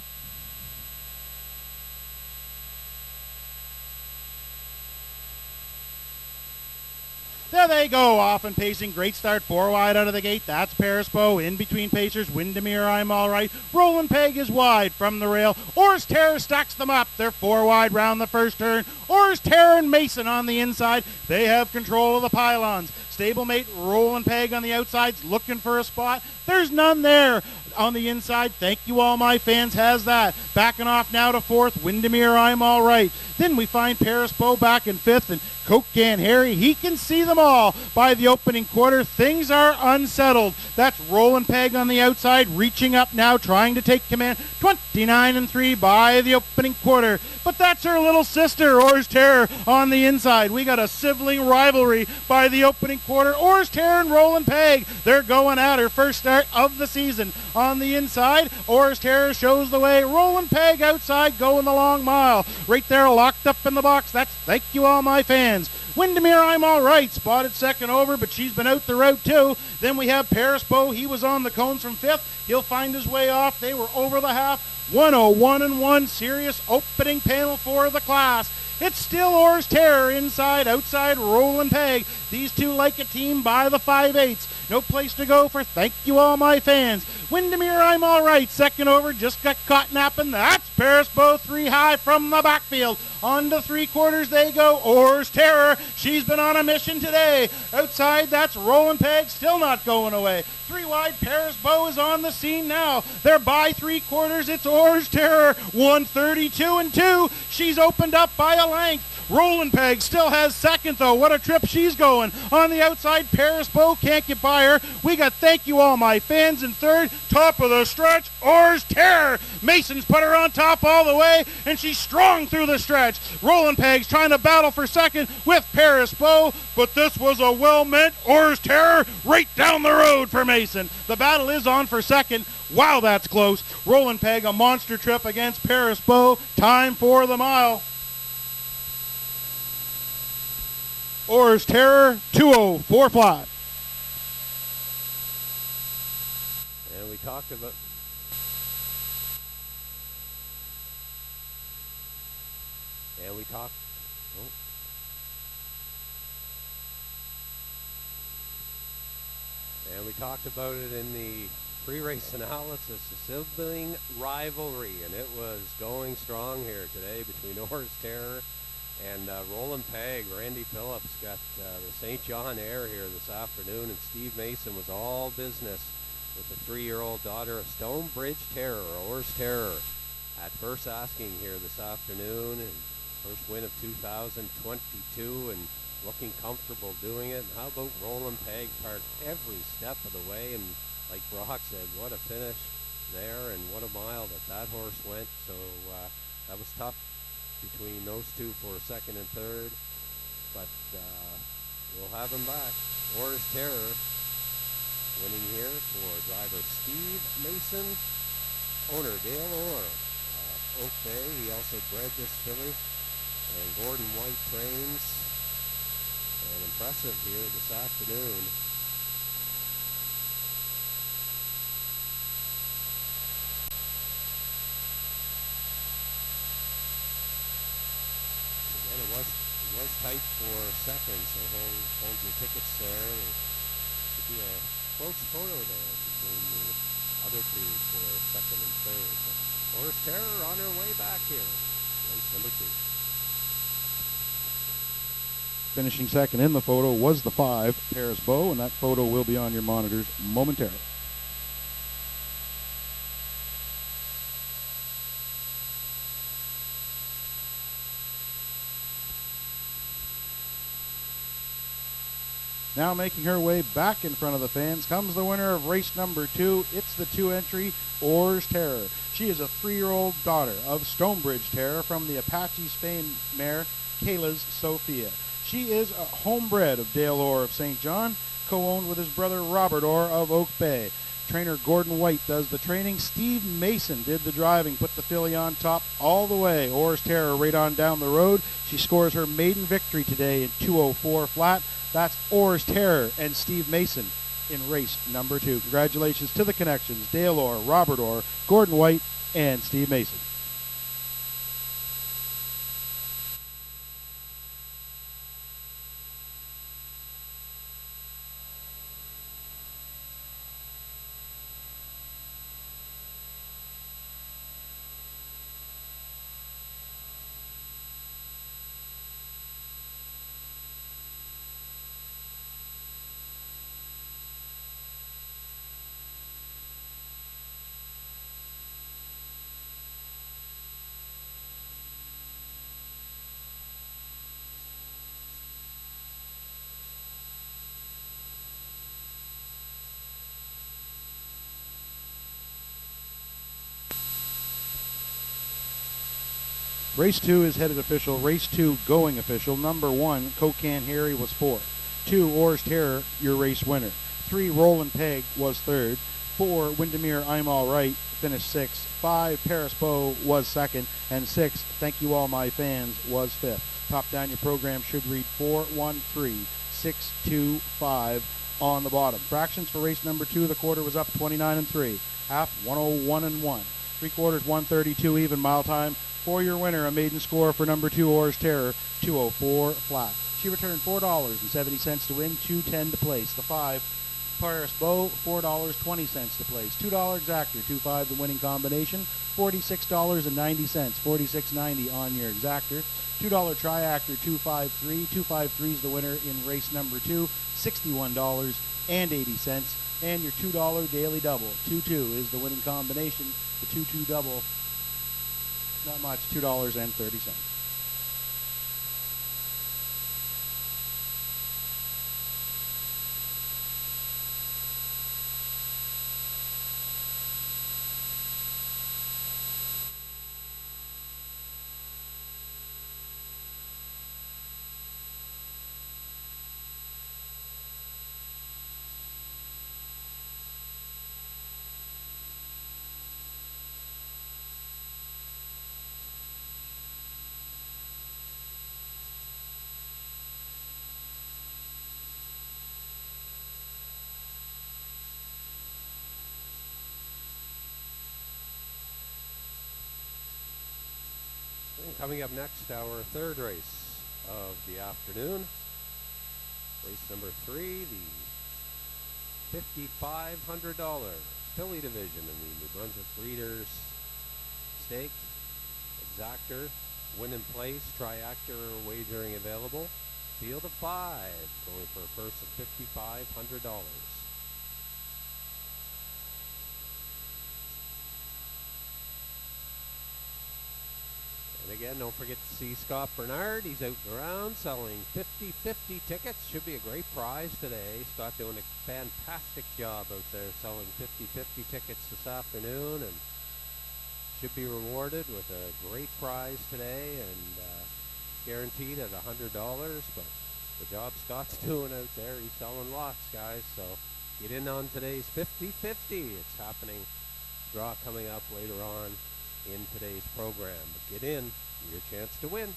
There they go, off and pacing. Great start, 4 wide out of the gate. That's Paris Beau. In between Pacers, Windermere, I'm All Right. Roland Peg is wide from the rail. Orr's Terror stacks them up. They're 4 wide round the first turn. Orr's Terror and Mason on the inside. They have control of the pylons. Stablemate Roland Peg on the outside's looking for a spot. There's none there. On the inside, Thank You All My Fans has that. Backing off now to 4th, Windermere, I'm All Right. Then we find Paris Beau back in 5th, and Coke Can Harry, he can see them all. By the opening quarter, things are unsettled. That's Roland Peg on the outside, reaching up now, trying to take command. 29-3 by the opening quarter. But that's her little sister, Orr's Terror, on the inside. We got a sibling rivalry by the opening quarter. Orr's Terror and Roland Peg, they're going at her first start of the season. On the inside, Orr's Terror shows the way. Roland Peg outside going the long mile. Right there, locked up in the box. That's Thank You All My Fans. Windermere, I'm All Right, spotted second over, but she's been out the route too. Then we have Paris Beau. He was on the cones from 5th. He'll find his way off. They were over the half. 101-1, serious opening panel for the class. It's still Orr's Terror inside, outside Roland Peg. These two like a team by the 5/8. No place to go for Thank You All My Fans. Windermere, I'm All Right, second over, just got caught napping. That's Paris Beau, 3 high from the backfield. On to 3/4 they go. Orr's Terror, she's been on a mission today. Outside, that's Roland Peg, still not going away. 3 wide, Paris Beau is on the scene now. They're by 3/4, it's Orr's Terror. 132-2. She's opened up by a length. Roland Peg still has second, though. What a trip she's going. On the outside, Paris Beau can't get by her. We got Thank You All My Fans in third. Top of the stretch, Orr's Terror. Mason's put her on top all the way, and she's strong through the stretch. Roland Peg's trying to battle for second with Paris Beau, but this was a well-meant Orr's Terror right down the road for Mason. The battle is on for second. Wow, that's close. Roland Peg, a monster trip against Paris Beau. Time for the mile. Orr's Terror, 2:04 flat. And we talked about... And we talked. Oh. And we talked about it in the pre-race analysis, a sibling rivalry, and it was going strong here today between Orr's Terror and Roland Peg. Randy Phillips got the St. John Air here this afternoon, and Steve Mason was all business with the 3-year-old daughter of Stonebridge Terror, Orr's Terror, at first asking here this afternoon, and first win of 2022, and looking comfortable doing it. And how about Roland Peg parked every step of the way, and like Brock said, what a finish there, and what a mile that horse went. So that was tough between those two for second and third, but we'll have him back. Orr's Terror winning here for driver Steve Mason, owner Dale Orr, Oak Bay. He also bred this filly, and Gordon White trains, and impressive here this afternoon. Again, it was tight for second, so hold your tickets there. There should be a close photo there between the other two for second and third. But Orr's Terror on her way back here, race number 2. Finishing second in the photo was the 5, Paris Beau, and that photo will be on your monitors momentarily. Now making her way back in front of the fans comes the winner of race number 2. It's the 2 entry, Orr's Terror. She is a 3-year-old daughter of Stonebridge Terror from the Apache Spain mare, Kayla's Sophia. She is a homebred of Dale Orr of St. John, co-owned with his brother Robert Orr of Oak Bay. Trainer Gordon White does the training. Steve Mason did the driving, put the filly on top all the way. Orr's Terror right on down the road. She scores her maiden victory today in 2:04 flat. That's Orr's Terror and Steve Mason in race number 2. Congratulations to the connections, Dale Orr, Robert Orr, Gordon White, and Steve Mason. Race 2 is headed official. Race 2 going official. Number 1, Cocan Harry was 4th. 2, Orr's Terror, your race winner. 3, Roland Peg was 3rd. 4, Windermere I'm All Right finished 6th. 5, Paris Beau was 2nd. And 6, Thank You All My Fans was 5th. Top down your program should read 413-625 on the bottom. Fractions for race number 2, the quarter was up 29-3. Half 101-1. 3/4 132 even. Mile time for your winner, a maiden score for number 2, Orr's Terror, 2:04 flat. She returned $4.70 to win, $2.10 to place. The 5, Paris Beau, $4.20 to place. $2 exactor, 2-5 the winning combination, $46.90, $46.90 on your exactor. $2 triactor, 253. 253 is the winner in race number 2, $61.80. And your $2 daily double, 2-2 is the winning combination. The 2-2 double, not much, $2.30. Coming up next, our third race of the afternoon. Race number 3, the $5,500 filly division in the New Brunswick Breeders' Stake. Exactor, win in place, triactor wagering available. Field of 5, going for a purse of $5,500. And again, don't forget to see Scott Bernard. He's out and around selling 50-50 tickets. Should be a great prize today. Scott doing a fantastic job out there selling 50-50 tickets this afternoon, and should be rewarded with a great prize today, and guaranteed at $100. But the job Scott's doing out there, he's selling lots, guys. So get in on today's 50-50. It's happening. Draw coming up later on in today's program. But get in, your chance to win.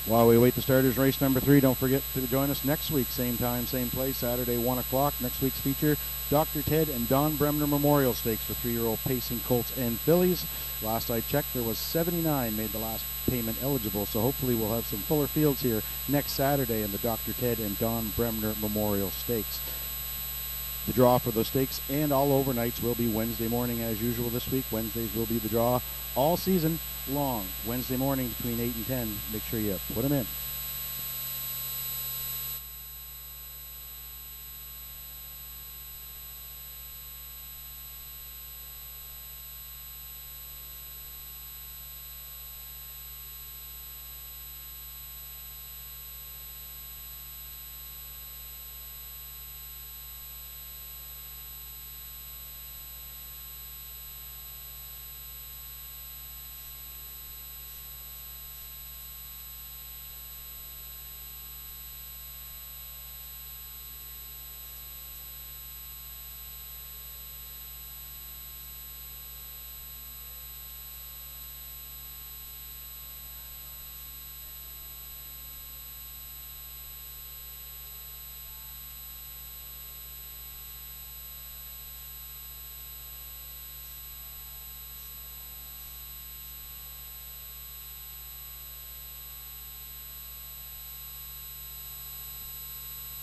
While we wait the starters, race number 3, don't forget to join us next week, same time, same place, Saturday, 1 o'clock. Next week's feature, Dr. Ted and Don Bremner Memorial Stakes for 3-year-old pacing colts and fillies. Last I checked, there was 79 made the last payment eligible, so hopefully we'll have some fuller fields here next Saturday in the Dr. Ted and Don Bremner Memorial Stakes. The draw for those stakes and all overnights will be Wednesday morning as usual this week. Wednesdays will be the draw all season long. Wednesday morning between 8 and 10. Make sure you put them in.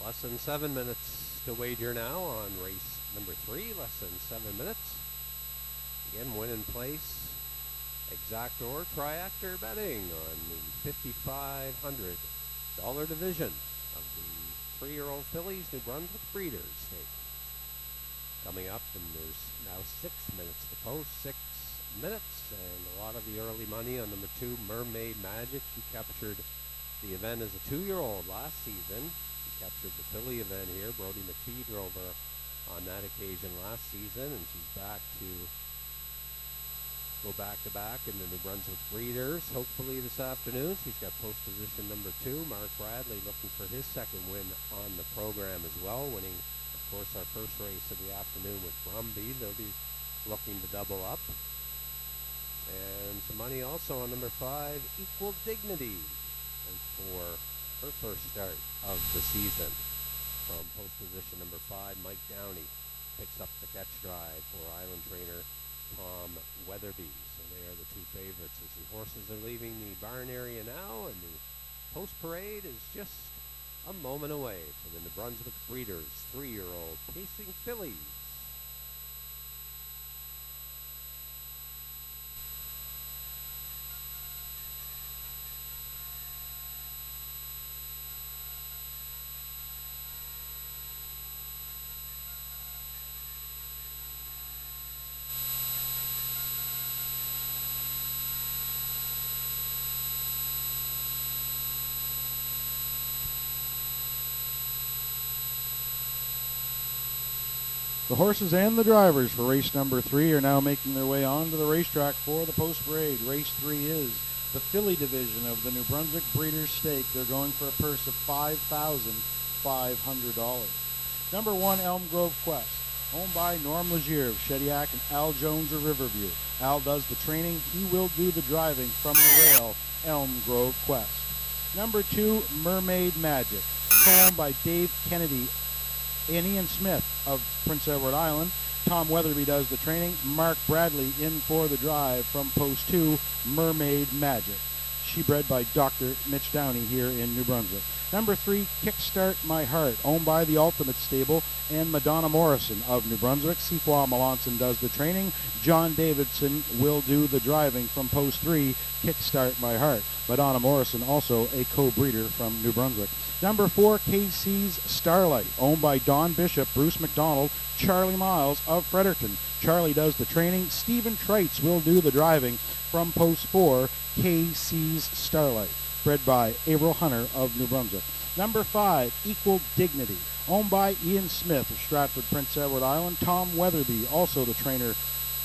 Less than 7 minutes to wager now on race number 3. Less than 7 minutes. Again, win in place. Exactor triactor betting on the $5,500 division of the 3-year-old fillies New Brunswick Breeders' Stake. Coming up, and there's now 6 minutes to post. 6 minutes, and a lot of the early money on number 2, Mermaid Magic. She captured the event as a 2-year-old last season. Captured the filly event here. Brody McPhee drove her on that occasion last season, and she's back to go back-to-back in the New Brunswick Breeders. Hopefully this afternoon. She's got post position number 2. Mark Bradley looking for his second win on the program as well, winning, of course, our first race of the afternoon with Brumby. They'll be looking to double up. And some money also on number 5, Equal Dignity, and for her first start of the season. From post position number 5, Mike Downey picks up the catch drive for Island trainer Tom Weatherby. So they are the 2 favorites as the horses are leaving the barn area now, and the post parade is just a moment away for the New Brunswick Breeders' 3-year-old pacing fillies. The horses and the drivers for race number 3 are now making their way onto the racetrack for the post parade. Race 3 is the filly division of the New Brunswick Breeders' Stake. They're going for a purse of $5,500. Number 1, Elm Grove Quest. owned by Norm Legier of Shediac and Al Jones of Riverview. Al does the training. He will do the driving from the rail, Elm Grove Quest. Number 2, Mermaid Magic, owned by Dave Kennedy and Ian Smith of Prince Edward Island. Tom Weatherby does the training. Mark Bradley in for the drive from Post 2, Mermaid Magic. She bred by Dr. Mitch Downey here in New Brunswick. Number 3, Kickstart My Heart, owned by the Ultimate Stable and Madonna Morrison of New Brunswick. Sequoia Melanson does the training. John Davidson will do the driving from Post 3, Kickstart My Heart. Madonna Morrison, also a co-breeder from New Brunswick. Number 4, KC's Starlight, owned by Don Bishop, Bruce McDonald, Charlie Miles of Fredericton. Charlie does the training. Stephen Treitz will do the driving from Post 4, KC's Starlight, bred by Averill Hunter of New Brunswick. Number 5, Equal Dignity, owned by Ian Smith of Stratford, Prince Edward Island. Tom Weatherby, also the trainer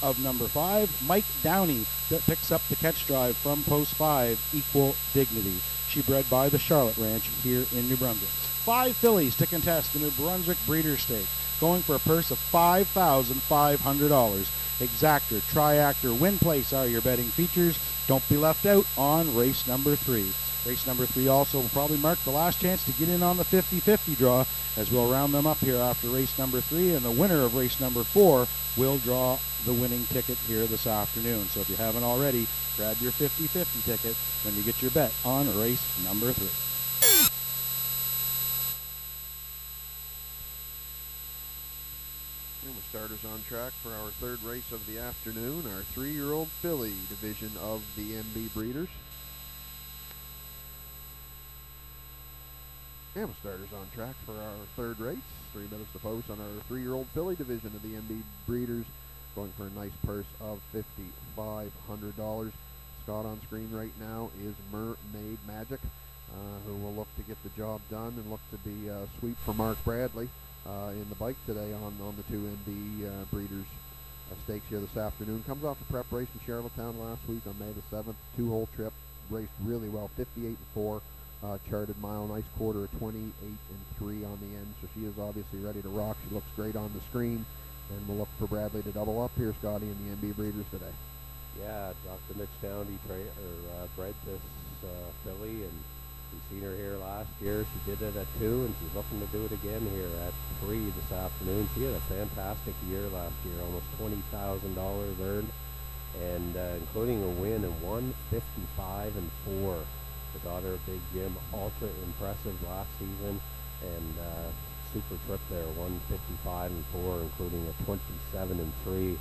of number 5. Mike Downey that picks up the catch drive from Post 5, Equal Dignity. She bred by the Charlotte Ranch here in New Brunswick. 5 fillies to contest the New Brunswick Breeders' Stake, going for a purse of $5,500. Exactor, Triactor, Win Place are your betting features. Don't be left out on race number 3. Race number 3 also will probably mark the last chance to get in on the 50-50 draw, as we'll round them up here after race number 3, and the winner of race number 4 will draw the winning ticket here this afternoon. So if you haven't already, grab your 50-50 ticket when you get your bet on race number 3. And with starters on track for our third race of the afternoon, our 3-year-old filly division of the MB Breeders. And with starters on track for our third race, 3 minutes to post on our 3-year-old filly division of the MB Breeders, going for a nice purse of $5,500. Scott on screen right now is Mermaid Magic, who will look to get the job done and look to be a sweep for Mark Bradley in the bike today on the 2 MB Breeders stakes here this afternoon. Comes off a preparation in Charlottetown last week on May the 7th. 2-hole trip, raced really well, 58-4. Charted mile, nice quarter of 28-3 on the end, so she is obviously ready to rock. She looks great on the screen, and we'll look for Bradley to double up here, Scotty, in the MB Breeders today. Yeah, Dr. Mitch Downey bred this filly, and we've seen her here last year. She did it at 2, and she's looking to do it again here at 3 this afternoon. She had a fantastic year last year, almost $20,000 earned, and including a win in 155-4. The daughter of Big Jim, ultra impressive last season, and super trip there, 155-4, including a 27-3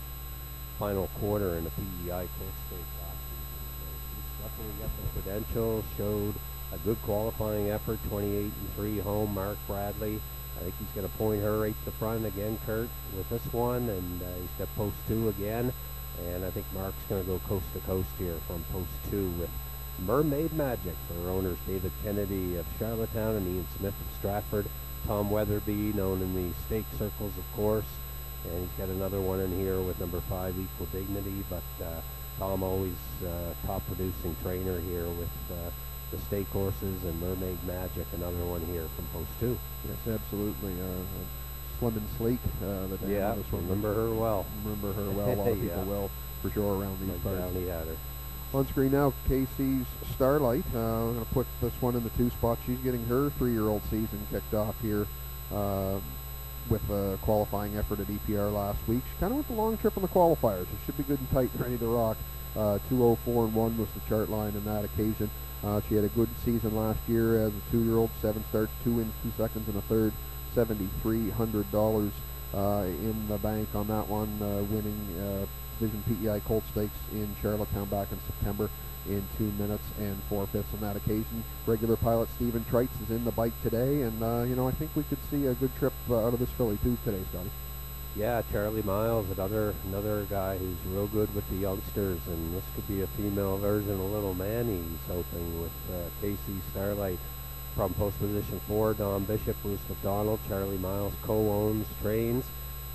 final quarter in the PEI Colt Stakes last season. So she's definitely got the credentials, showed a good qualifying effort, 28-3 home. Mark Bradley, I think he's going to point her right to the front again, Kurt, with this one, and he's got Post 2 again, and I think Mark's going to go coast to coast here from Post 2 with Mermaid Magic for owners David Kennedy of Charlottetown and Ian Smith of Stratford. Tom Weatherby, known in the stake circles, of course, and he's got another one in here with number 5, Equal Dignity, but Tom always top producing trainer here with the stake horses, and Mermaid Magic, another one here from Post 2. Yes, absolutely. Slim and sleek. Yeah, remember her well. Remember her well. A lot of people will, for sure, around these parts. Downey had her. On screen now, KC's Starlight. I'm going to put this one in the 2 spot. She's getting her 3-year-old season kicked off here with a qualifying effort at EPR last week. She kind of went the long trip on the qualifiers. It should be good and tight and ready to rock. 2:04-1 was the chart line on that occasion. She had a good season last year as a 2-year-old, 7 starts, 2 wins, 2 seconds, and a third. $7,300 in the bank on that one, winning Division PEI Colt Stakes in Charlottetown back in September in 2 minutes and 4/5 on that occasion. Regular pilot Stephen Treitz is in the bike today, and I think we could see a good trip out of this filly too today, Scotty. Yeah, Charlie Miles, another guy who's real good with the youngsters, and this could be a female version of Little Manny, he's hoping, with KC Starlight from post position 4. Don Bishop, Bruce McDonald, Charlie Miles co-owns, trains,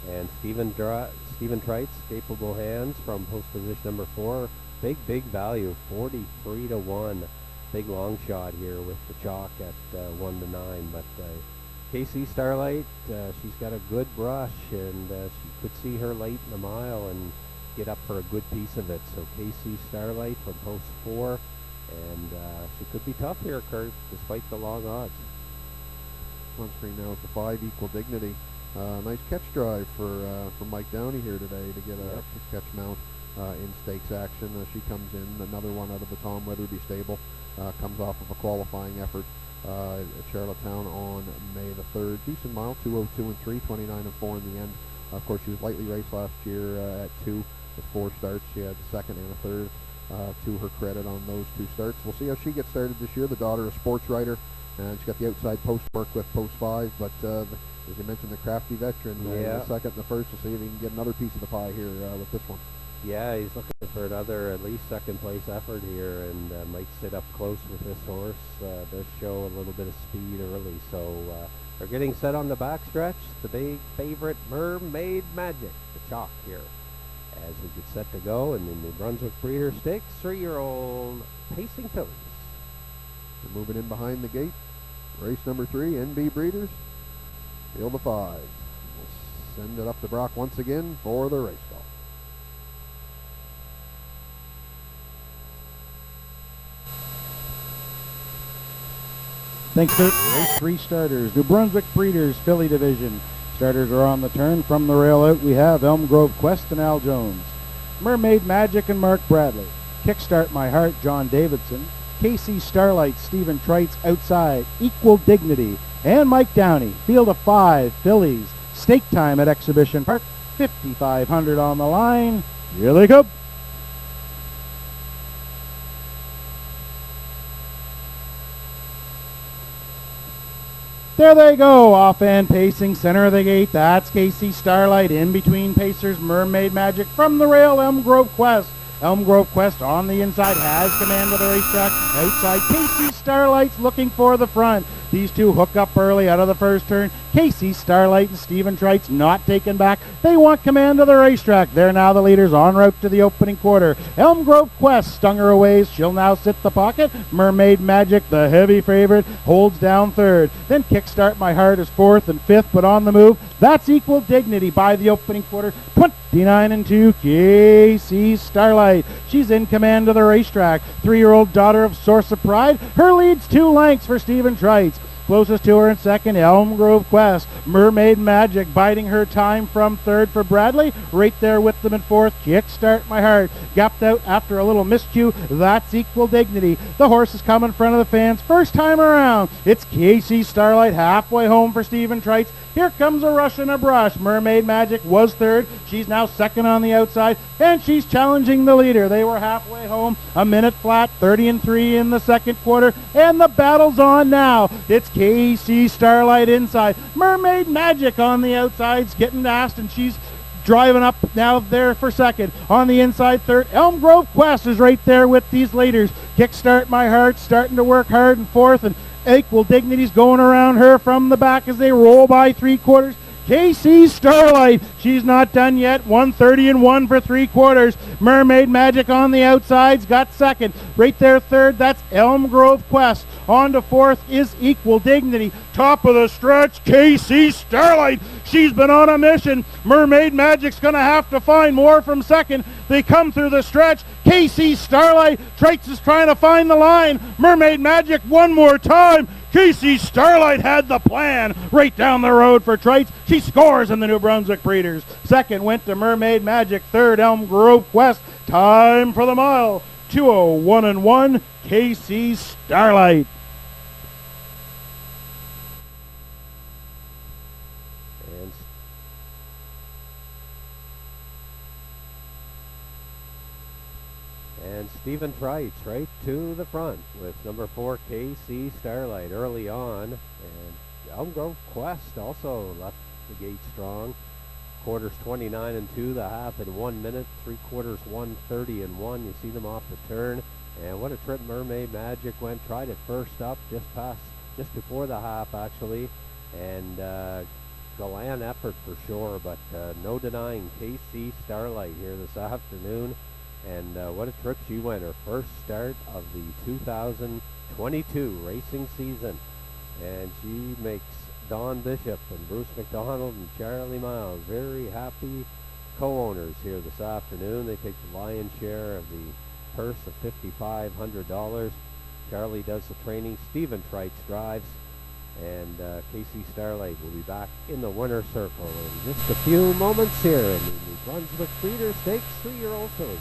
and Stephen Treitz, capable hands from post position number 4. Big value, 43-1. Big long shot here with the chalk at 1-9, but KC Starlight, she's got a good brush, and she could see her late in the mile and get up for a good piece of it. So KC Starlight from post 4, and she could be tough here, Kurt, despite the long odds. On screen now is the 5 Equal Dignity. Nice catch drive for Mike Downey here today to get a catch mount in stakes action. She comes in, another one out of the Tom Weatherby stable, comes off of a qualifying effort at Charlottetown on May the 3rd. Decent mile, 2:02 and 3, 29 and 4 in the end. Of course, she was lightly raced last year at 2 with 4 starts. She had a second and a third to her credit on those 2 starts. We'll see how she gets started this year. The daughter of a sports writer, and she's got the outside post work with post 5, but as you mentioned, the crafty veteran in the second and the first. We'll see if he can get another piece of the pie here with this one. Yeah, he's looking for another at least second place effort here, and might sit up close with this horse. Does show a little bit of speed early, so they're getting set on the backstretch. The big favorite, Mermaid Magic, the chalk here, as we get set to go in the New Brunswick Breeder Stakes, 3-year-old Pacing Fillies. We're moving in behind the gate. Race number 3, NB Breeders, field of 5. We'll send it up to Brock once again for the race call. Thanks, Kurt. Race 3 starters. New Brunswick Breeders, Filly Division. Starters are on the turn. From the rail out, we have Elm Grove Quest and Al Jones. Mermaid Magic and Mark Bradley. Kickstart My Heart, John Davidson. KC Starlight, Stephen Treitz outside. Equal Dignity. And Mike Downey. Field of 5, Fillies. Stake time at Exhibition Park. 5,500 on the line. Here they come. There they go, off and pacing, center of the gate. That's KC Starlight. In between pacers, Mermaid Magic. From the rail, Elm Grove Quest. Elm Grove Quest on the inside has command of the racetrack. Outside, KC Starlight's looking for the front. These two hook up early out of the first turn. KC Starlight and Stephen Treitz not taken back. They want command of the racetrack. They're now the leaders en route to the opening quarter. Elm Grove Quest stung her away. She'll now sit the pocket. Mermaid Magic, the heavy favorite, holds down third. Then Kickstart My Heart is fourth and fifth, but on the move. That's Equal Dignity by the opening quarter. 29 and 2, KC Starlight. She's in command of the racetrack. 3-year-old daughter of Source of Pride. Her lead's 2 lengths for Stephen Treitz. Closest to her in second, Elm Grove Quest. Mermaid Magic biding her time from third for Bradley. Right there with them in fourth. Kickstart My Heart. Gapped out after a little miscue. That's Equal Dignity. The horse is coming in front of the fans. First time around. It's KC Starlight halfway home for Stephen Treitz. Here comes a rush and a brush. Mermaid Magic was third. She's now second on the outside, and she's challenging the leader. They were halfway home, a minute flat, 30 and 3 in the second quarter, and the battle's on now. It's KC Starlight inside. Mermaid Magic on the outside's getting fast, and she's driving up now there for second. On the inside third, Elm Grove Quest is right there with these leaders. Kickstart My Heart starting to work hard in fourth, and Equal Dignity's going around her from the back as they roll by 3/4. KC Starlight, she's not done yet. 130 and 1 for 3/4. Mermaid Magic on the outsides got second. Right there third, that's Elm Grove Quest. On to fourth is Equal Dignity. Top of the stretch, KC Starlight. She's been on a mission. Mermaid Magic's going to have to find more from second. They come through the stretch. KC Starlight. Treitz is trying to find the line. Mermaid Magic one more time. KC Starlight had the plan right down the road for Treitz. She scores in the New Brunswick Breeders. Second went to Mermaid Magic. Third, Elm Grove Quest. Time for the mile. 2:01 and 1. KC Starlight. And Stephen Treitz right to the front with number 4 KC Starlight early on, and Elm Grove Quest also left the gate strong. Quarters 29 and 2, the half in 1 minute, 3/4 130 and 1. You see them off the turn, and what a trip Mermaid Magic went. Tried it first up, just before the half actually, and gallant effort for sure, but no denying KC Starlight here this afternoon. And what a trip she went, her first start of the 2022 racing season. And she makes Don Bishop and Bruce McDonald and Charlie Miles, very happy co-owners here this afternoon. They take the lion's share of the purse of $5,500. Charlie does the training. Stephen Trites drives. And Casey Starlight will be back in the winner's circle in just a few moments here in the New Brunswick Breeder Stakes 3-year-old filly.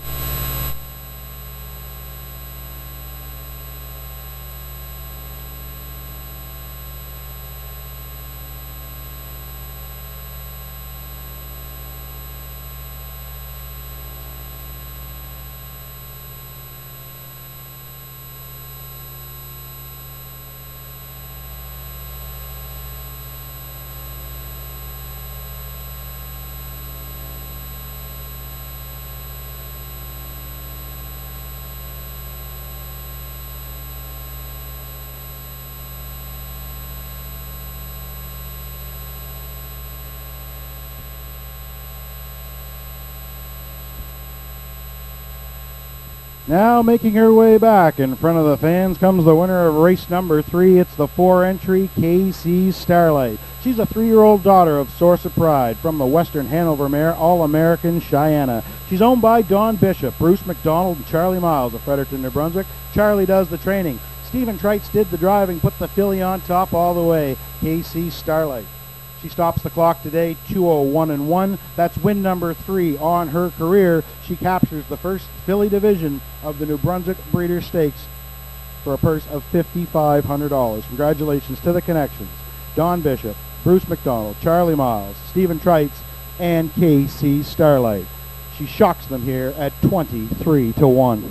Now making her way back in front of the fans comes the winner of race number 3. It's the 4-entry KC Starlight. She's a 3-year-old daughter of Source of Pride from the Western Hanover mare All-American Cheyenne. She's owned by Don Bishop, Bruce McDonald, and Charlie Miles of Fredericton, New Brunswick. Charlie does the training. Stephen Trites did the driving, put the filly on top all the way. KC Starlight. She stops the clock today, 2:01.1. That's win number 3 on her career. She captures the first filly division of the New Brunswick Breeder Stakes for a purse of $5,500. Congratulations to the connections. Don Bishop, Bruce McDonald, Charlie Miles, Stephen Trites, and KC Starlight. She shocks them here at 23-1.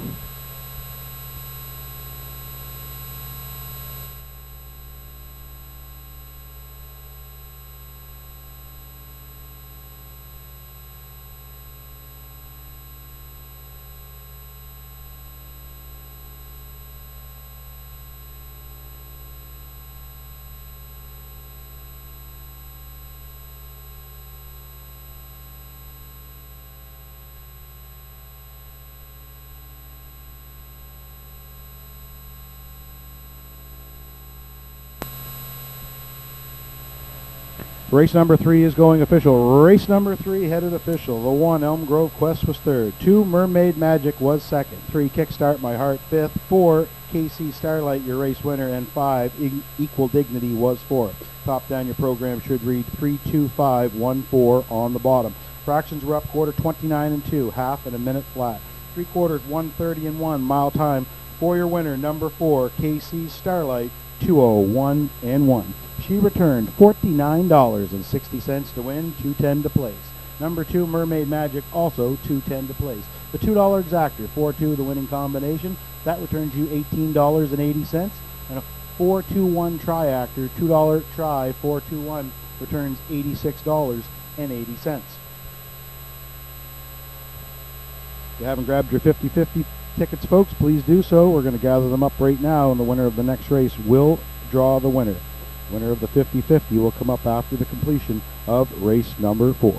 Race number 3 is going official. Race number 3 headed official. The 1, Elm Grove Quest, was 3rd. 2, Mermaid Magic was 2nd. 3, Kickstart My Heart 5th. 4, KC Starlight, your race winner. And 5, Equal Dignity was 4th. Top down your program should read 32514 on the bottom. Fractions were up quarter 29 and 2, half and a minute flat. 3/4 130 and 1 mile time for your winner, number 4, KC Starlight, 2:01 and 1. She returned $49.60 to win, $2.10 to place. Number 2, Mermaid Magic, also $2.10 to place. The $2 exactor, 4-2, the winning combination, that returns you $18.80. And a 4-2-1 triactor, $2 try, 4-2-1, returns $86.80. If you haven't grabbed your 50-50 tickets, folks, please do so. We're going to gather them up right now, and the winner of the next race will draw the winner. Winner of the 50-50 will come up after the completion of race number 4.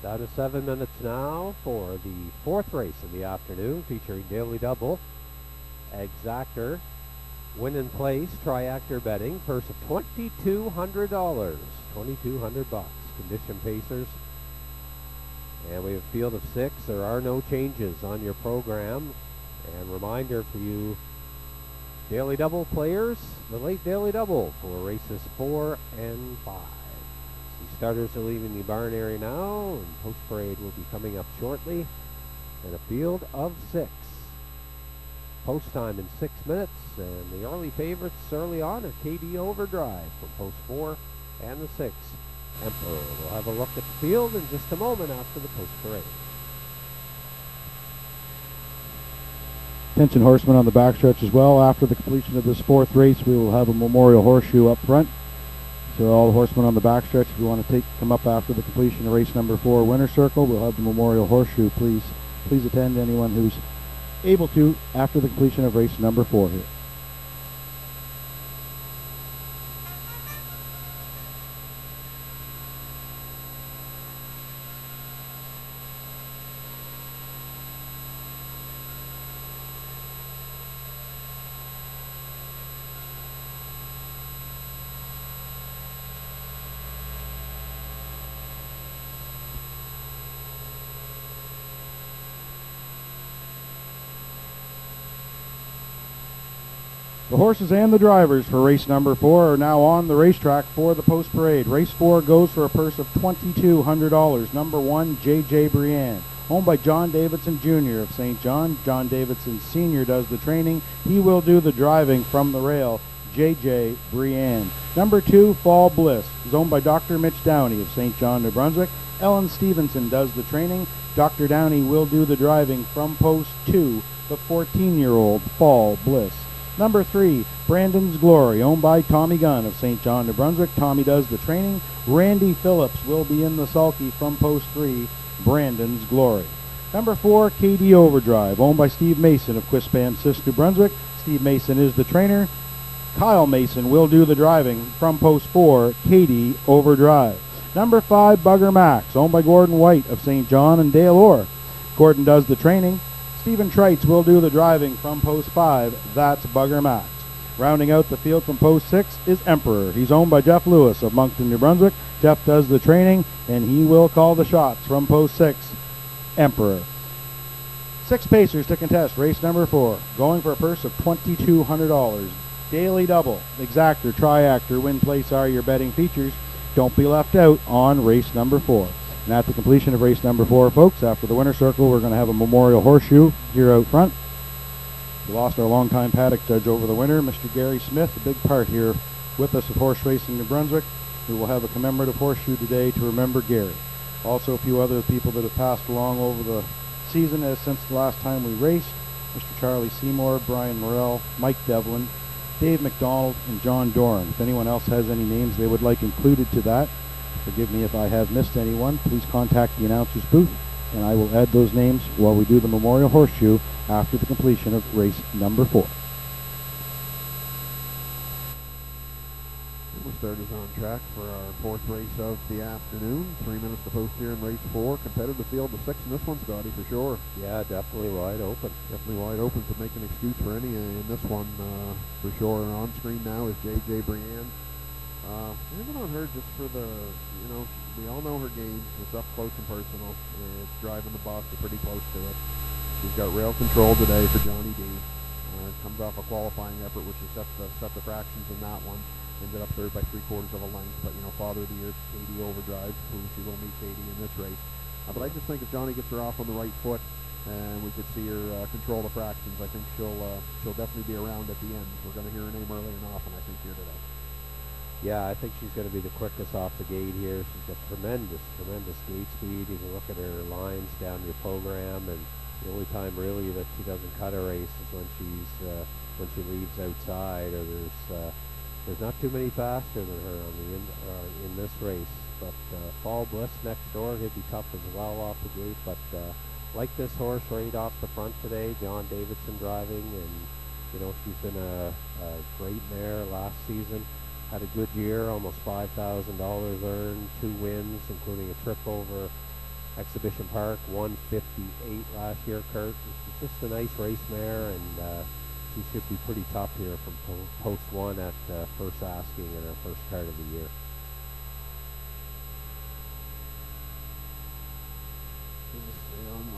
Down to 7 minutes now for the fourth race of the afternoon, featuring daily double, exactor, win in place, triactor betting, purse of $2,200, $2,200. Condition pacers. And we have a field of 6. There are no changes on your program. And reminder for you daily double players, the late daily double for races 4 and 5. The starters are leaving the barn area now, and post parade will be coming up shortly. And a field of 6. Post time in 6 minutes, and the early favorites early on are KD Overdrive from post 4 and the 6. Emperor. We'll have a look at the field in just a moment after the post parade. Attention horsemen on the backstretch as well. After the completion of this fourth race, we will have a memorial horseshoe up front. So all the horsemen on the backstretch, if you want to come up after the completion of race number 4, winner circle, we'll have the memorial horseshoe. Please attend, anyone who's able to, after the completion of race number 4 here. The horses and the drivers for race number 4 are now on the racetrack for the post parade. Race 4 goes for a purse of $2,200. Number 1, J.J. Brienne, owned by John Davidson Jr. of St. John. John Davidson Sr. does the training. He will do the driving from the rail. J.J. Brienne. Number 2, Fall Bliss, is owned by Dr. Mitch Downey of St. John, New Brunswick. Ellen Stevenson does the training. Dr. Downey will do the driving from post 2, the 14-year-old Fall Bliss. Number 3, Brandon's Glory, owned by Tommy Gunn of St. John, New Brunswick. Tommy does the training. Randy Phillips will be in the sulky from post 3, Brandon's Glory. Number 4, KD Overdrive, owned by Steve Mason of Quispam, Sis, New Brunswick. Steve Mason is the trainer. Kyle Mason will do the driving from post 4, KD Overdrive. Number 5, Bugger Max, owned by Gordon White of St. John and Dale Orr. Gordon does the training. Stephen Trites will do the driving from post 5. That's Bugger Max. Rounding out the field from post 6 is Emperor. He's owned by Jeff Lewis of Moncton, New Brunswick. Jeff does the training, and he will call the shots from post 6. Emperor. 6 pacers to contest race number 4, going for a purse of $2,200. Daily double, exactor, triactor, win place are your betting features. Don't be left out on race number 4. And at the completion of race number 4, folks, after the winner circle, we're going to have a memorial horseshoe here out front. We lost our longtime paddock judge over the winter, Mr. Gary Smith, a big part here with us at Horse Racing New Brunswick. We will have a commemorative horseshoe today to remember Gary. Also a few other people that have passed along over the season since the last time we raced. Mr. Charlie Seymour, Brian Morrell, Mike Devlin, Dave McDonald, and John Doran. If anyone else has any names they would like included to that, forgive me if I have missed anyone, please contact the announcer's booth, and I will add those names while we do the memorial horseshoe after the completion of race number 4. The start is on track for our 4th race of the afternoon. 3 minutes to post here in race 4. Competitive field of 6 in this one, Scotty, for sure. Yeah, definitely wide open. Definitely wide open to make an excuse for any in this one, for sure. And on screen now is J.J. Brienne. We haven't on her just for the, we all know her game. It's up close and personal. It's driving the box pretty close to it. She's got rail control today for Johnny D. Comes off a qualifying effort, which is set the fractions in that one. Ended up third by 3/4 of a length, but Father of the Year, KD Overdrive, who she will meet KD in this race. But I just think if Johnny gets her off on the right foot, and we could see her control the fractions, I think she'll definitely be around at the end. We're going to hear her name early and often, I think, here today. Yeah, I think she's going to be the quickest off the gate here. She's got tremendous gate speed. You can look at her lines down your program, and the only time really that she doesn't cut a race is when she leaves outside, or there's not too many faster than her on in this race. But Fall Bliss next door, he'd be tough as well off the gate. But like this horse right off the front today, John Davidson driving, and she's been a great mare last season. Had a good year, almost $5,000 earned, 2 wins, including a trip over Exhibition Park, 158 last year, Kurt. It's just a nice race mare, and she should be pretty tough here from post one at first asking in her first card of the year.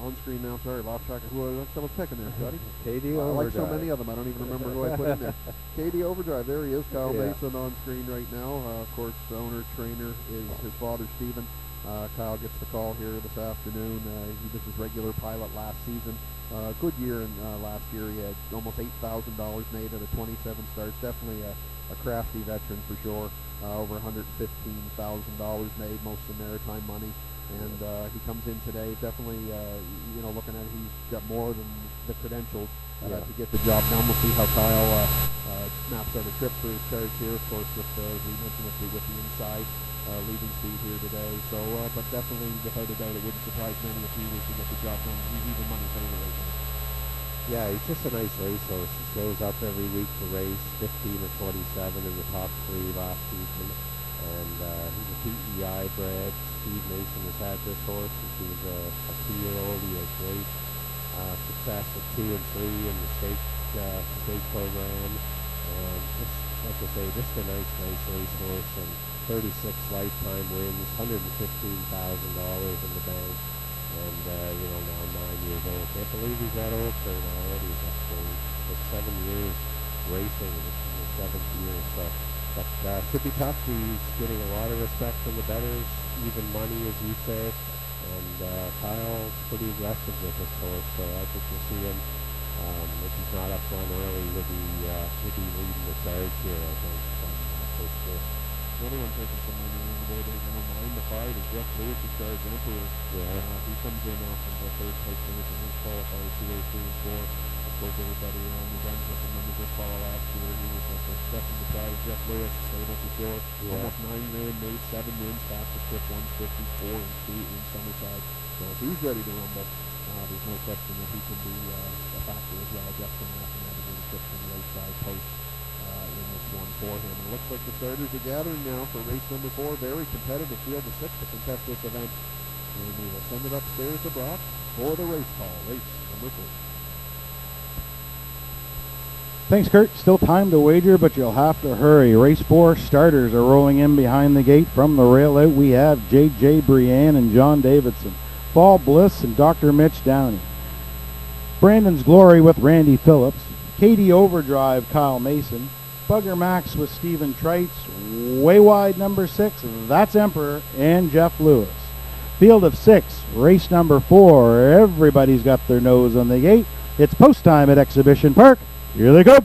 On screen now, sorry, lost track of who I was picking there, Scotty. KD I Overdrive. like so many of them, I don't even remember who I put in there. KD Overdrive, there he is, Kyle Yeah. Mason on screen right now. Of course, the owner, trainer is his father, Stephen. Kyle gets the call here this afternoon. He was his regular pilot last season. Good year in last year. He had almost $8,000 made out of 27 starts. Definitely a crafty veteran for sure. Over $115,000 made, most of the maritime money. And he comes in today, definitely, looking at it, he's got more than the credentials to get the job done. We'll see how Kyle maps out a trip for his charge here, of course, with, as we mentioned, with the inside leading speed here today. So, but definitely, without a doubt, it wouldn't surprise many if he was to get the job done. He's even money favorite right now. Yeah, he's just a nice racehorse. He shows up every week to race, 15 or 27 in the top 3 last season. And he's a PEI bred. Steve Mason has had this horse since he was a 2-year-old. He had great success at 2 and 3 in the state program. And just, like I say, just a nice racehorse. And 36 lifetime wins, $115,000 in the bank. And, now 9 years old. Can't believe he's that old, Kurt, already. He's up for 7 years racing. This is his 7th year. So. But should be tough. He's getting a lot of respect from the bettors, even money, as you say. And Kyle's pretty aggressive with this horse, so I think you'll see him, if he's not up front early, he'll be leading the charge here, I think, first year. The only one taking some money on the board right now, 9 to 5, is Jeff Lewis, the charge emperor. Yeah. He comes in off of the third place finish in his qualifiers 2, 3, and 4. Of course, everybody around New Brunswick remembers this fall last year. He was the second to try with Jeff Lewis, stable for sure. Yeah. Almost 9 grand, made 7 wins, fastest trip 154 and 2 in Summerside. So if he's ready to rumble, there's no question that he can be a factor as well. Jeff's going to have to navigate a trip from the right side post in this one for him. It looks like the starters are gathering now for race number 4. Very competitive field of 6 to contest this event. And we will send it upstairs to Brock for the race call, race number 4. Thanks, Kurt. Still time to wager, but you'll have to hurry. Race 4 starters are rolling in behind the gate. From the rail out, we have J.J. Brienne and John Davidson. Fall Bliss and Dr. Mitch Downey. Brandon's Glory with Randy Phillips. KD Overdrive, Kyle Mason. Bugger Max with Stephen Treitz. Way Wide number 6, that's Emperor, and Jeff Lewis. Field of 6, race number 4. Everybody's got their nose on the gate. It's post time at Exhibition Park. Here they go.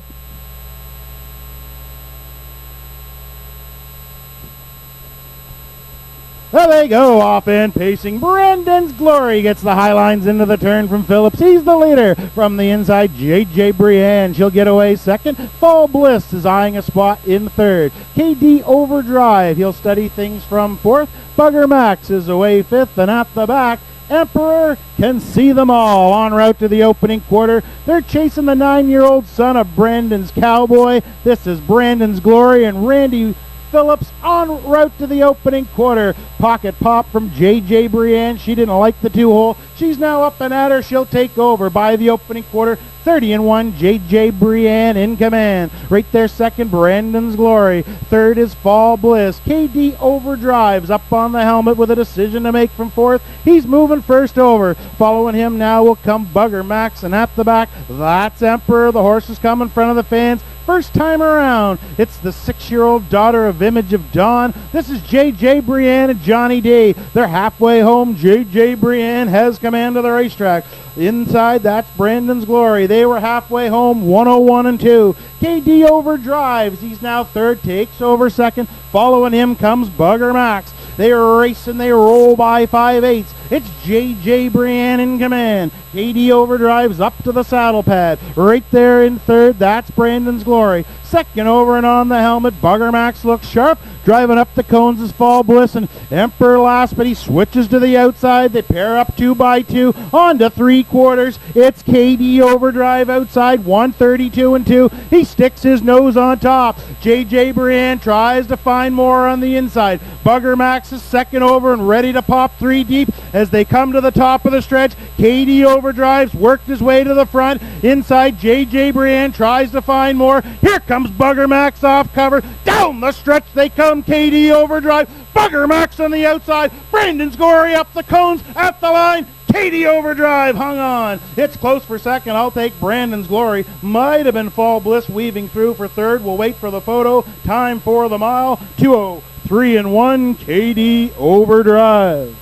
There they go, off and pacing. Brandon's Glory gets the high lines into the turn from Phillips. He's the leader. From the inside, J.J. Brienne. She'll get away second. Fall Bliss is eyeing a spot in third. KD Overdrive. He'll study things from fourth. Bugger Max is away fifth, and at the back, Emperor can see them all. En route to the opening quarter, they're chasing the 9-year-old son of Brandon's Cowboy. This is Brandon's Glory and Randy Phillips en route to the opening quarter. Pocket pop from J.J. Brienne. She didn't like the 2-hole. She's now up and at her. She'll take over by the opening quarter. 30-1, J.J. Brienne in command. Right there second, Brandon's Glory. Third is Fall Bliss. KD Overdrives up on the helmet with a decision to make from fourth. He's moving first over. Following him now will come Bugger Max, and at the back, that's Emperor. The horse has come in front of the fans. First time around, it's the 6-year-old daughter of Image of Dawn. This is J.J. Brienne and Johnny D. They're halfway home. J.J. Brienne has command of the racetrack. Inside, that's Brandon's Glory. They were halfway home, 101 and 2. KD Overdrives. He's now third, takes over second. Following him comes Bugger Max. They race and they roll by 5/8. It's J.J. Brienne in command. KD Overdrives up to the saddle pad. Right there in third, that's Brandon's Glory. Second over and on the helmet, Bugger Max looks sharp. Driving up the cones is Fall Bliss and Emperor last, but he switches to the outside. They pair up 2 by 2 on to 3/4. It's KD Overdrive outside, 132 and 2. He sticks his nose on top. J.J. Brienne tries to find more on the inside. Bugger Max is second over and ready to pop 3 deep. as they come to the top of the stretch. KD Overdrive's worked his way to the front. Inside, JJ Brienne tries to find more. Here comes Bugger Max off cover. Down the stretch they come, KD Overdrive. Bugger Max on the outside. Brandon's Gory up the cones at the line. KD Overdrive hung on. It's close for second. I'll take Brandon's Glory. Might have been Fall Bliss weaving through for third. We'll wait for the photo. Time for the mile. 2:03:1. KD Overdrive.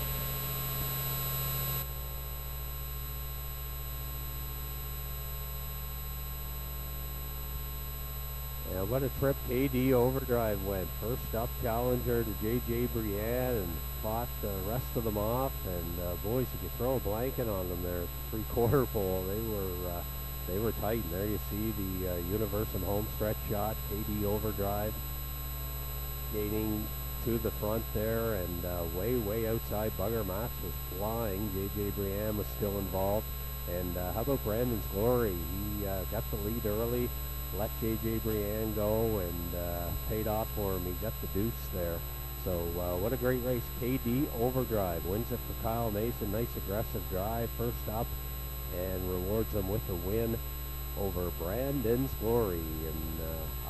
Yeah, what a trip KD Overdrive went. First up, challenger to JJ Brienne, and fought the rest of them off. And boys, if you throw a blanket on them there, three-quarter pole, they were tight. And there you see the Universum home stretch shot. KD Overdrive gaining to the front there, and way outside. Bugger Max was flying. JJ Brienne was still involved. And how about Brandon's Glory? He got the lead early, let JJ Brienne go, and paid off for him. He got the deuce there. So what a great race. KD Overdrive wins it for Kyle Mason. Nice aggressive drive first up, and rewards him with a win over Brandon's Glory. In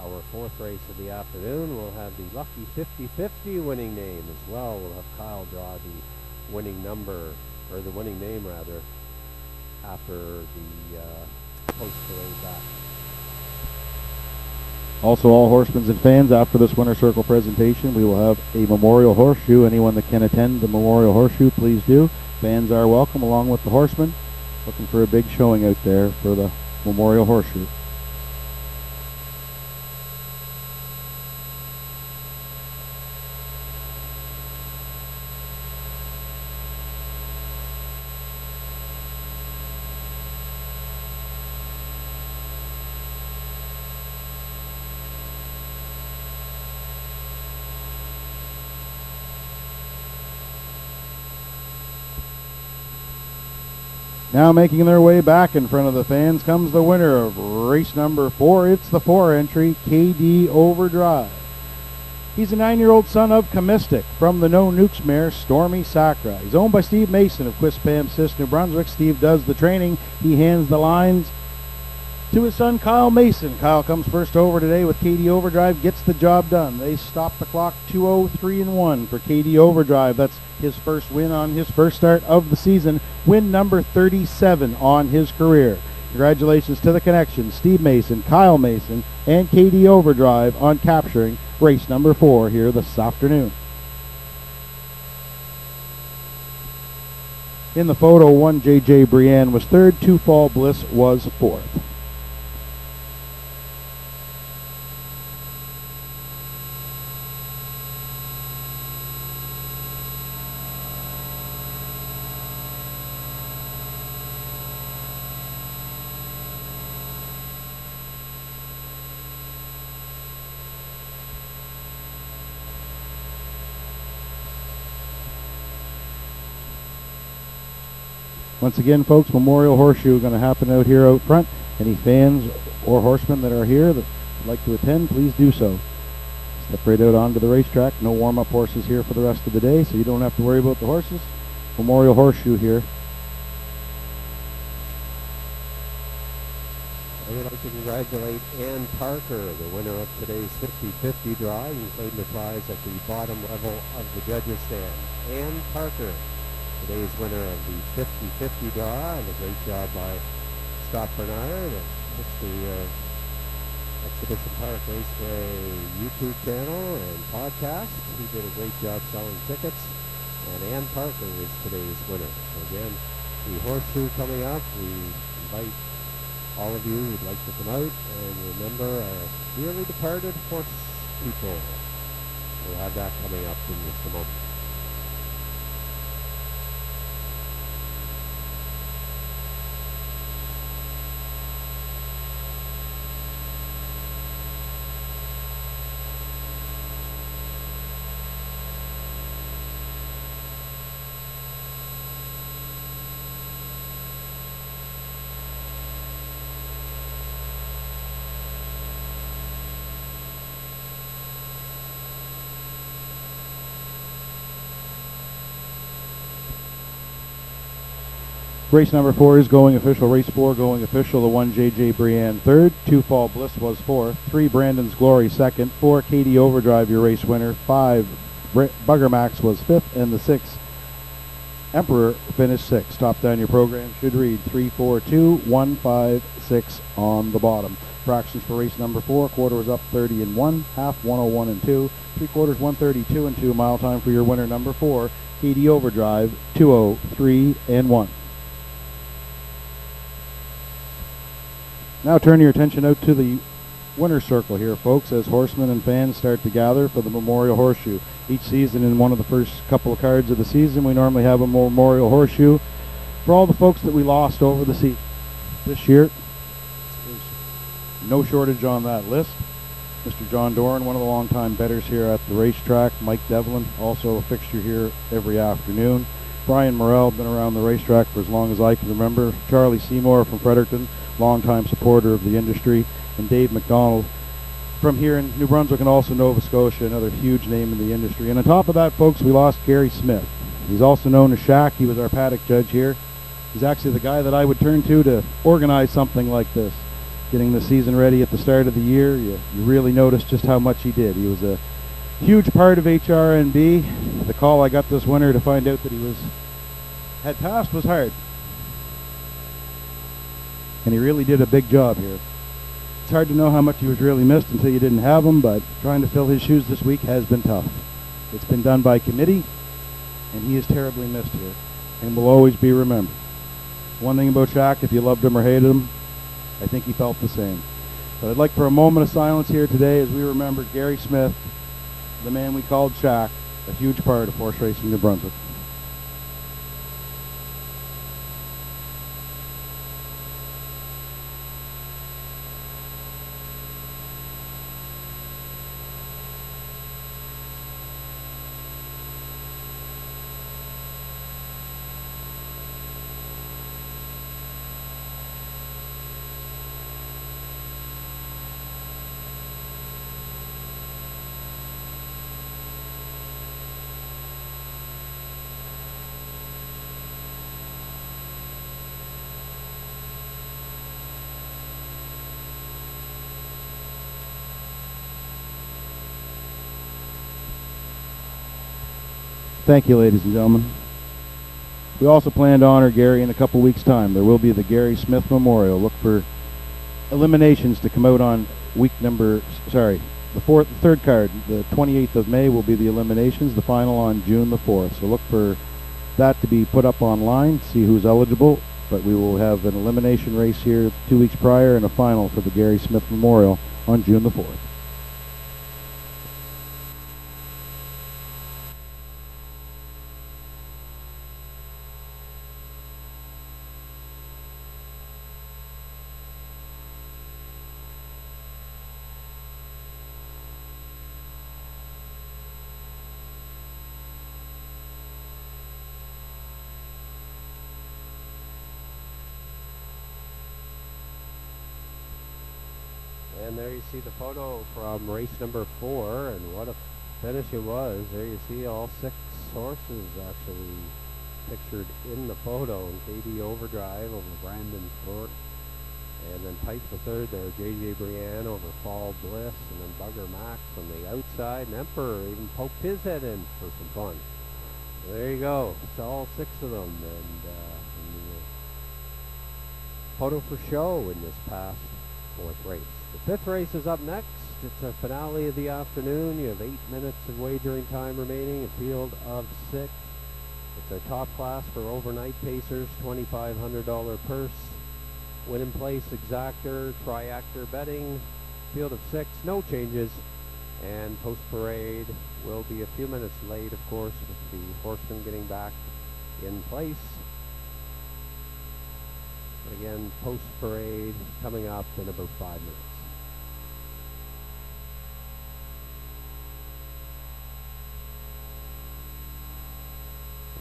our fourth race of the afternoon, we'll have the lucky 50-50 winning name as well. We'll have Kyle draw the winning number, or the winning name rather, after the post-parade back. Also, all horsemen and fans, after this winter circle presentation, we will have a memorial horseshoe. Anyone that can attend the memorial horseshoe, please do. Fans are welcome along with the horsemen. Looking for a big showing out there for the memorial horseshoe. Now making their way back in front of the fans comes the winner of race number 4. It's the 4 entry, KD Overdrive. He's a 9-year-old son of Comistic from the No Nukes mare, Stormy Sacra. He's owned by Steve Mason of Quispam Sis, New Brunswick. Steve does the training. He hands the lines to his son, Kyle Mason. Kyle comes first over today with KD Overdrive, gets the job done. They stop the clock. 2:03:1 for KD Overdrive. That's his first win on his first start of the season. Win number 37 on his career. Congratulations to the connection, Steve Mason, Kyle Mason, and KD Overdrive on capturing race number 4 here this afternoon. In the photo, 1 JJ Brienne was third, 2 Fall Bliss was fourth. Once again, folks, Memorial Horseshoe going to happen out here out front. Any fans or horsemen that are here that would like to attend, please do so. Step right out onto the racetrack. No warm-up horses here for the rest of the day, so you don't have to worry about the horses. Memorial Horseshoe here. I would like to congratulate Ann Parker, the winner of today's 50-50 draw. You claim the prize at the bottom level of the judges' stand. Ann Parker, today's winner of the 50-50 draw, and a great job by Scott Bernard and just the Exhibition Park Raceway YouTube channel and podcast. He did a great job selling tickets, and Ann Parker is today's winner. So again, the horseshoe coming up. We invite all of you who'd like to come out and remember our dearly departed horse people. We'll have that coming up in just a moment. Race number 4 is going official. Race 4 going official. The 1 J.J. Brienne third. 2 Fall Bliss was fourth. 3 Brandon's Glory second. 4 Katie Overdrive your race winner. 5 Bugger Max was fifth. And the 6 Emperor finished sixth. Top down your program should read 3, 4, 2, 1, 5, 6 on the bottom. Fractions for race number 4. Quarter was up 30 and 1. Half 101 and 2. 3/4 132 and 2. Mile time for your winner number 4. Katie Overdrive 203 and 1. Now turn your attention out to the winner's circle here, folks, as horsemen and fans start to gather for the Memorial Horseshoe. Each season, in one of the first couple of cards of the season, we normally have a Memorial Horseshoe for all the folks that we lost over the season. This year, there's no shortage on that list. Mr. John Doran, one of the longtime bettors here at the racetrack. Mike Devlin, also a fixture here every afternoon. Brian Morrell, been around the racetrack for as long as I can remember. Charlie Seymour from Fredericton, longtime supporter of the industry. And Dave McDonald from here in New Brunswick and also Nova Scotia, another huge name in the industry. And on top of that, folks, we lost Gary Smith. He's also known as Shaq. He was our paddock judge here. He's actually the guy that I would turn to organize something like this. Getting the season ready at the start of the year, you really notice just how much he did. He was a huge part of HRNB. The call I got this winter to find out that he had passed was hard. And he really did a big job here. It's hard to know how much he was really missed until you didn't have him, but trying to fill his shoes this week has been tough. It's been done by committee, and he is terribly missed here and will always be remembered. One thing about Shaq, if you loved him or hated him, I think he felt the same. But I'd like for a moment of silence here today as we remember Gary Smith, the man we called Shaq, a huge part of horse racing New Brunswick. Thank you, ladies and gentlemen. We also plan to honor Gary in a couple weeks' time. There will be the Gary Smith Memorial. Look for eliminations to come out on the third card. The 28th of May will be the eliminations, the final on June the 4th. So look for that to be put up online, see who's eligible. But we will have an elimination race here 2 weeks prior and a final for the Gary Smith Memorial on June the 4th. And there you see the photo from race number 4, and what a finish it was. There you see all 6 horses actually pictured in the photo. And Katie Overdrive over Brandon's Court, and then Pipe the third there, J.J. Brienne over Fall Bliss, and then Bugger Max on the outside, and Emperor even poked his head in for some fun. So there you go. It's all 6 of them, and photo for show in this past 4th race. The 5th race is up next. It's a finale of the afternoon. You have 8 minutes of wagering time remaining, a field of 6. It's a top class for overnight pacers, $2,500 purse. Win in place exactor, triactor betting, field of 6, no changes. And post parade will be a few minutes late, of course, with the horsemen getting back in place. But again, post parade coming up in about 5 minutes.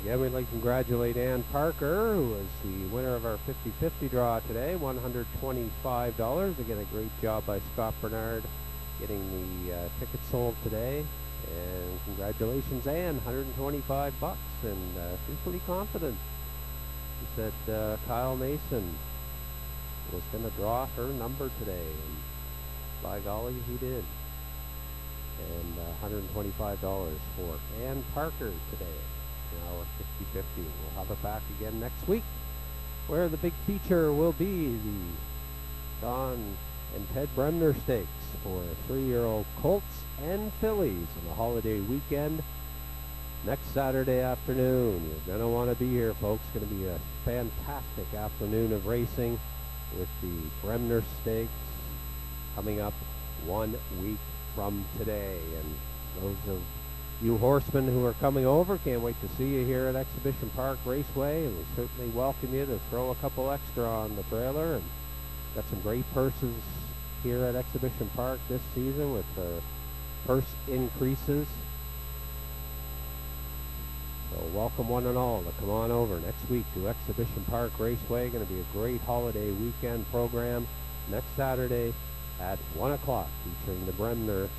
Again, we'd like to congratulate Ann Parker, who was the winner of our 50-50 draw today, $125. Again, a great job by Scott Bernard getting the tickets sold today. And congratulations, Ann, $125, and she's pretty confident She said Kyle Mason was going to draw her number today, and by golly, he did. And $125 for Ann Parker today. Now we're 50-50. We'll have it back again next week, where the big feature will be the Don and Ted Bremner Stakes for 3-year-old colts and fillies on the holiday weekend next Saturday afternoon. You're going to want to be here, folks. It's going to be a fantastic afternoon of racing with the Bremner Stakes coming up 1 week from today. And those of you horsemen who are coming over, can't wait to see you here at Exhibition Park Raceway, and we certainly welcome you to throw a couple extra on the trailer. And got some great purses here at Exhibition Park this season with purse increases. So welcome one and all to come on over next week to Exhibition Park Raceway. Going to be a great holiday weekend program next Saturday at 1 o'clock, featuring the Bremner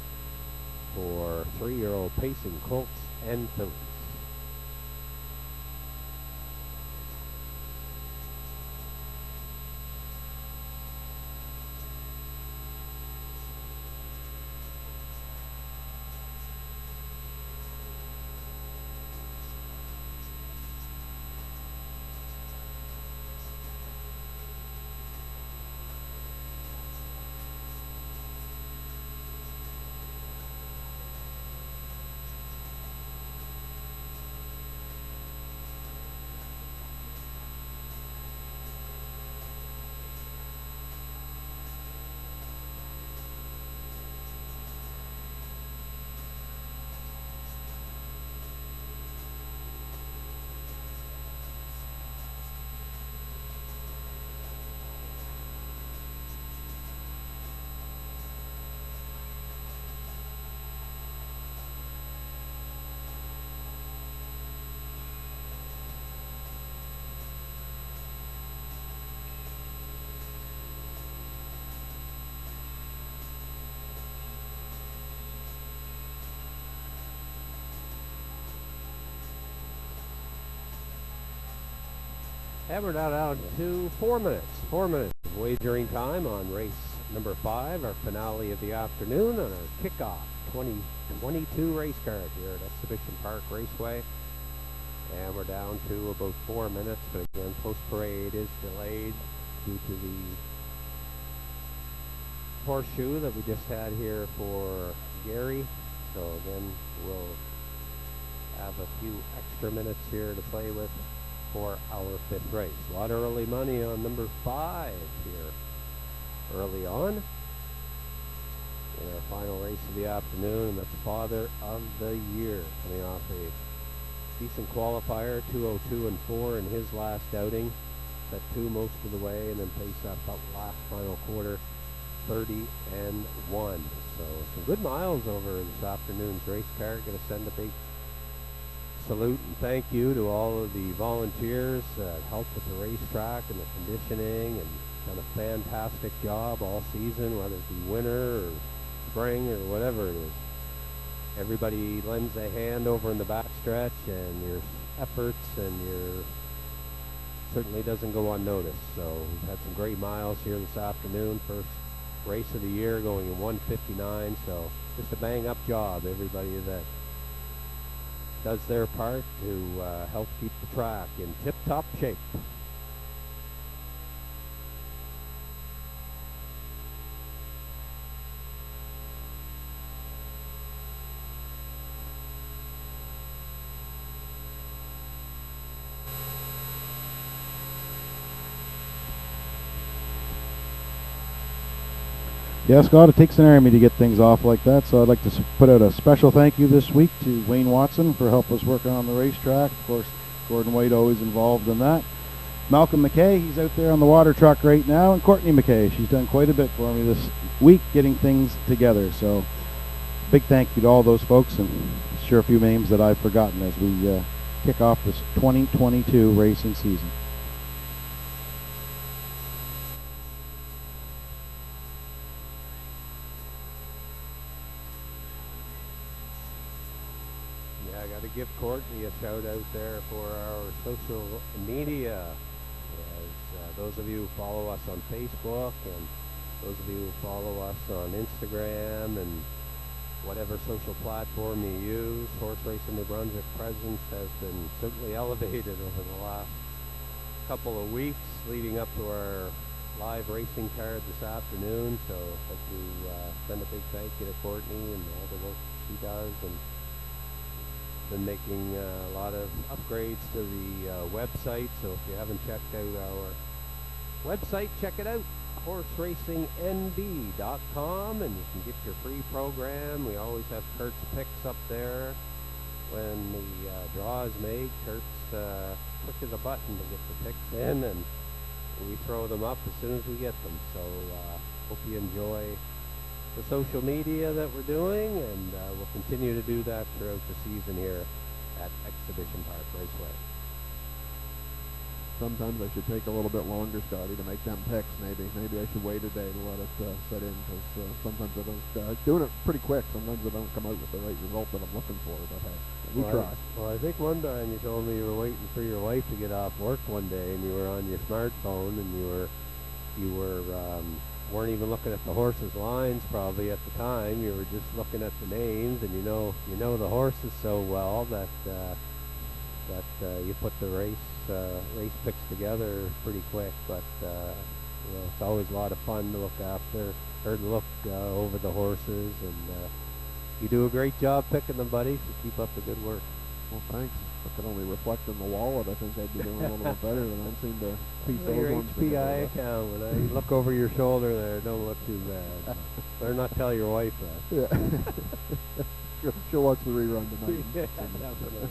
for 3-year-old pacing colts and fillies. And we're now down to 4 minutes. 4 minutes of wagering time on race number 5, our finale of the afternoon on our kickoff 2022 race card here at Exhibition Park Raceway. And we're down to about 4 minutes, but again, post-parade is delayed due to the horseshoe that we just had here for Gary. So again, we'll have a few extra minutes here to play with for our 5th race. A lot of early money on number 5 here early on in our final race of the afternoon, and that's Father of the Year, coming off a decent qualifier, 2:02 and 4 in his last outing. Set 2 most of the way, and then paced up last final quarter, 30 and 1. So some good miles over this afternoon's race car. Going to send a big salute and thank you to all of the volunteers that helped with the racetrack and the conditioning, and done a fantastic job all season, whether it be winter or spring or whatever it is. Everybody lends a hand over in the backstretch, and your efforts and your certainly doesn't go unnoticed. So we've had some great miles here this afternoon. First race of the year, going in 1:59. So just a bang up job, everybody that does their part to help keep the track in tip-top shape. Yeah, Scott, it takes an army to get things off like that, so I'd like to put out a special thank you this week to Wayne Watson for helping us work on the racetrack. Of course, Gordon White always involved in that. Malcolm McKay, he's out there on the water truck right now, and Courtney McKay, she's done quite a bit for me this week getting things together. So big thank you to all those folks, and sure a few names that I've forgotten as we kick off this 2022 racing season. Give Courtney a shout out there for our social media those of you who follow us on Facebook and those of you who follow us on Instagram and whatever social platform you use, Horse Racing New Brunswick presence has been certainly elevated over the last couple of weeks leading up to our live racing card this afternoon. So I'd like to send a big thank you to Courtney and all the work she does, and been making a lot of upgrades to the website. So if you haven't checked out our website, check it out, horseRacingNB.com, and you can get your free program. We always have Kurt's picks up there. When the draw is made, Kurt's pushes a button to get the picks in, and we throw them up as soon as we get them. So hope you enjoy the social media that we're doing, and we'll continue to do that throughout the season here at Exhibition Park Raceway. Sometimes I should take a little bit longer, Scotty, to make them picks. Maybe I should wait a day to let it set in, because sometimes I don't. Doing it pretty quick, sometimes I don't come out with the right result that I'm looking for. But hey, we try. Well, I think one time you told me you were waiting for your wife to get off work one day, and you were on your smartphone, and you weren't even looking at the horses' lines probably at the time. You were just looking at the names, and you know the horses so well that you put the race picks together pretty quick. But it's always a lot of fun to look after or to look over the horses, and you do a great job picking them, buddy. So keep up the good work. Well, thanks. If I could only reflect in the wallet, I think I'd be doing a little bit better than I seem to piece those your ones HPI together. account. When I look over your shoulder there, don't look too bad. Better not tell your wife that. Yeah. She'll watch the rerun tonight. Yeah, definitely.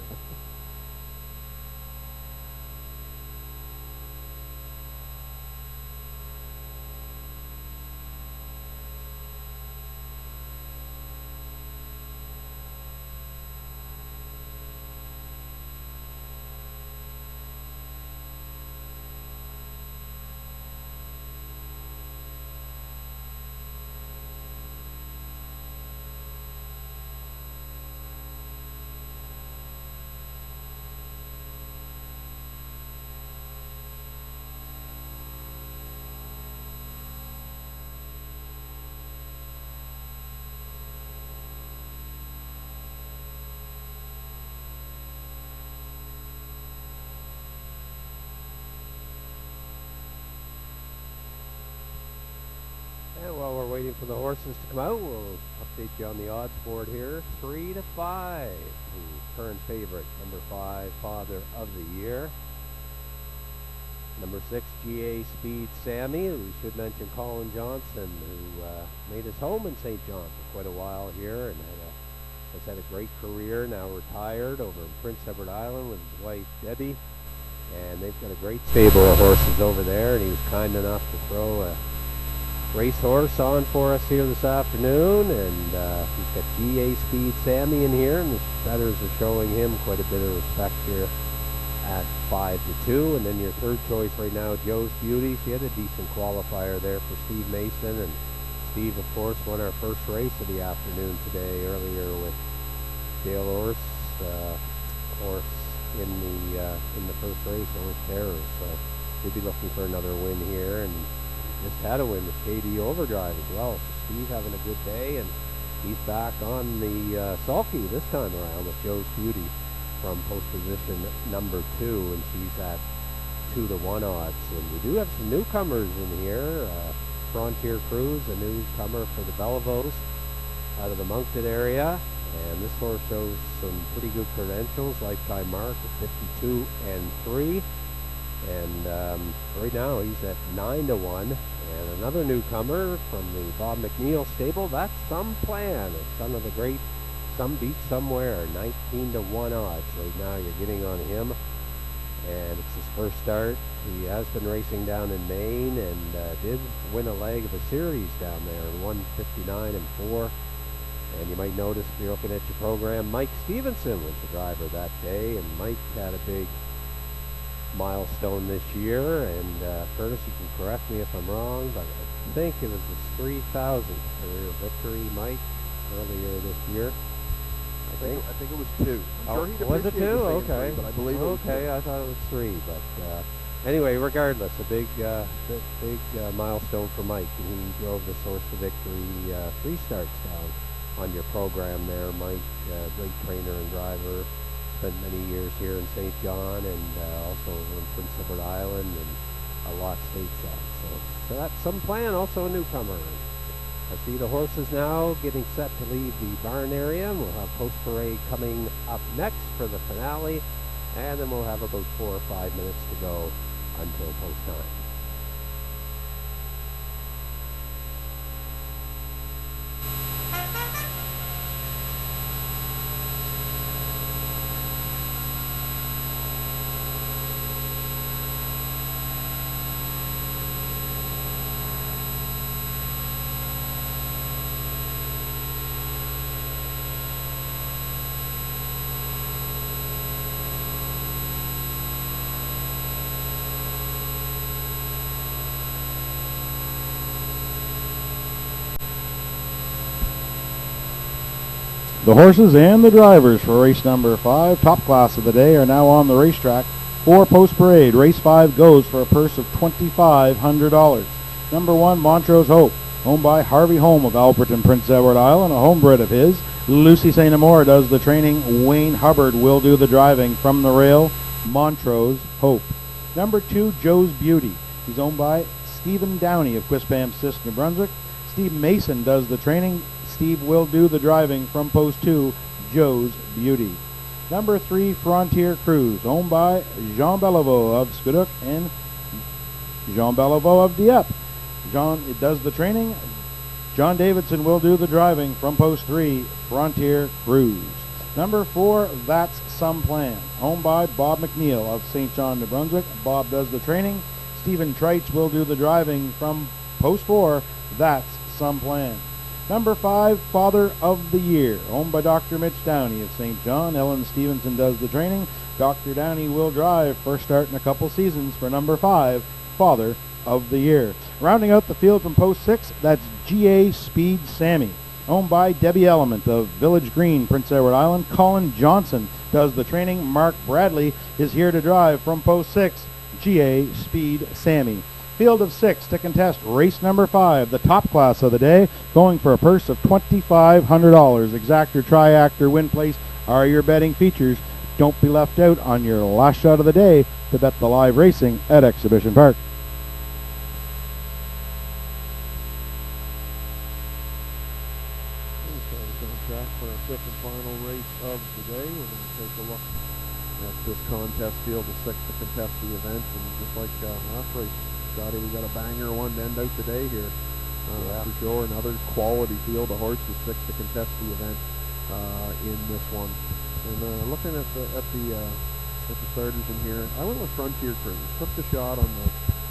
And while we're waiting for the horses to come out, we'll update you on the odds board here. 3 to 5. The current favorite, number 5, Father of the Year. Number 6, GA Speed Sammy. We should mention Colin Johnson, who made his home in St. John for quite a while here and has had a great career, now retired over in Prince Edward Island with his wife Debbie. And they've got a great stable of horses over there, and he was kind enough to throw a racehorse on for us here this afternoon, and he's got GA Speed Sammy in here, and the bettors are showing him quite a bit of respect here at 5 to 2. And then your third choice right now, Joe's Beauty. She had a decent qualifier there for Steve Mason, and Steve, of course, won our first race of the afternoon today earlier with Dale Orr's horse in the first race, Orr's Terror. So we'll be looking for another win here, and just had a win with KD Overdrive as well. So Steve having a good day, and he's back on the sulky this time around with Joe's Beauty from post position number 2, and she's at 2 to 1 odds. And we do have some newcomers in here. Frontier Cruise, a newcomer for the Bellevos out of the Moncton area, and this horse shows some pretty good credentials. Lifetime mark of 52 and 3. And right now he's at 9 to 1. And another newcomer from the Bob McNeil stable, that's Some Plan, a son of the great Some Beat Somewhere, 19 to 1 odds. Right now you're getting on him, and it's his first start. He has been racing down in Maine, and did win a leg of a series down there in 159 and 4. And you might notice if you're looking at your program, Mike Stevenson was the driver that day, and Mike had a big milestone this year. And Curtis, you can correct me if I'm wrong, but I think it was his 3,000th career victory, Mike, earlier this year. I think it was 2. I'm sure he'd was it 2? appreciate you saying Okay. 3, but I believe it was 2. Okay, I thought it was 3, but Anyway, regardless, a big milestone for Mike. He drove this horse to victory 3 starts down on your program there. Mike, great trainer and driver, spent many years here in St. John and also over in Prince Edward Island and a lot stateside. So that's some plan, also a newcomer. I see the horses now getting set to leave the barn area. We'll have post parade coming up next for the finale, and then we'll have about 4 or 5 minutes to go until post time. The horses and the drivers for race number 5, top class of the day, are now on the racetrack for post parade. Race 5 goes for a purse of $2,500. Number 1, Montrose Hope, owned by Harvey Holm of Alberton, Prince Edward Island, a homebred of his. Lucy St. Amour does the training. Wayne Hubbard will do the driving. From the rail, Montrose Hope. Number 2, Joe's Beauty. He's owned by Stephen Downey of Quispamsis, New Brunswick. Steve Mason does the training. Steve will do the driving. From post 2, Joe's Beauty. Number 3, Frontier Cruise, owned by Jean Bellevaux of Squiduk and Jean Bellevaux of Dieppe. Jean does the training. John Davidson will do the driving. From post 3, Frontier Cruise. Number 4, That's Some Plan, owned by Bob McNeil of St. John, New Brunswick. Bob does the training. Stephen Treitz will do the driving. From post 4, That's Some Plan. Number 5, Father of the Year, owned by Dr. Mitch Downey of St. John. Ellen Stevenson does the training. Dr. Downey will drive, first start in a couple seasons, for number 5, Father of the Year. Rounding out the field from post 6, that's GA Speed Sammy, owned by Debbie Element of Village Green, Prince Edward Island. Colin Johnson does the training. Mark Bradley is here to drive. From post 6, GA Speed Sammy. Field of 6 to contest race number 5, the top class of the day, going for a purse of $2,500. Exactor, Triactor, Win Place are your betting features. Don't be left out on your last shot of the day to bet the live racing at Exhibition Park. Okay, on track for our 5th and final race of the day. We're going to take a look at this contest field of 6 to contest the event, and just like last race, Scotty, we got a banger one to end out today here, for sure. Another quality field of horses, 6 to contest the event in this one. And looking at the starters in here, I went with Frontier Cruise. Took the shot on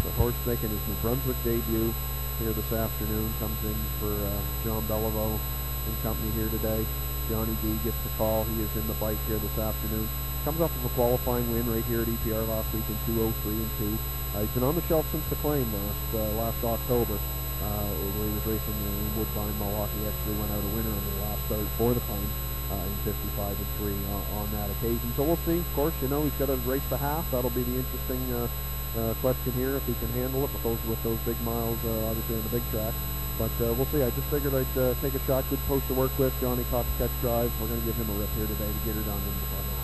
the horse making his New Brunswick debut here this afternoon. Comes in for John Bellevaux and company here today. Johnny D gets the call. He is in the bike here this afternoon. Comes off of a qualifying win right here at EPR last week in 2:03 and 2. He's been on the shelf since the claim last October, where he was racing in Woodbine Mohawk. He actually went out a winner on the last start for the claim in 55 and 3 on that occasion. So we'll see. Of course, you know, he's got to race the half. That'll be the interesting question here, if he can handle it with those big miles, obviously on the big track. But we'll see. I just figured I'd take a shot. Good post to work with. Johnny caught the catch drive. We're going to give him a rip here today to get her done in the final.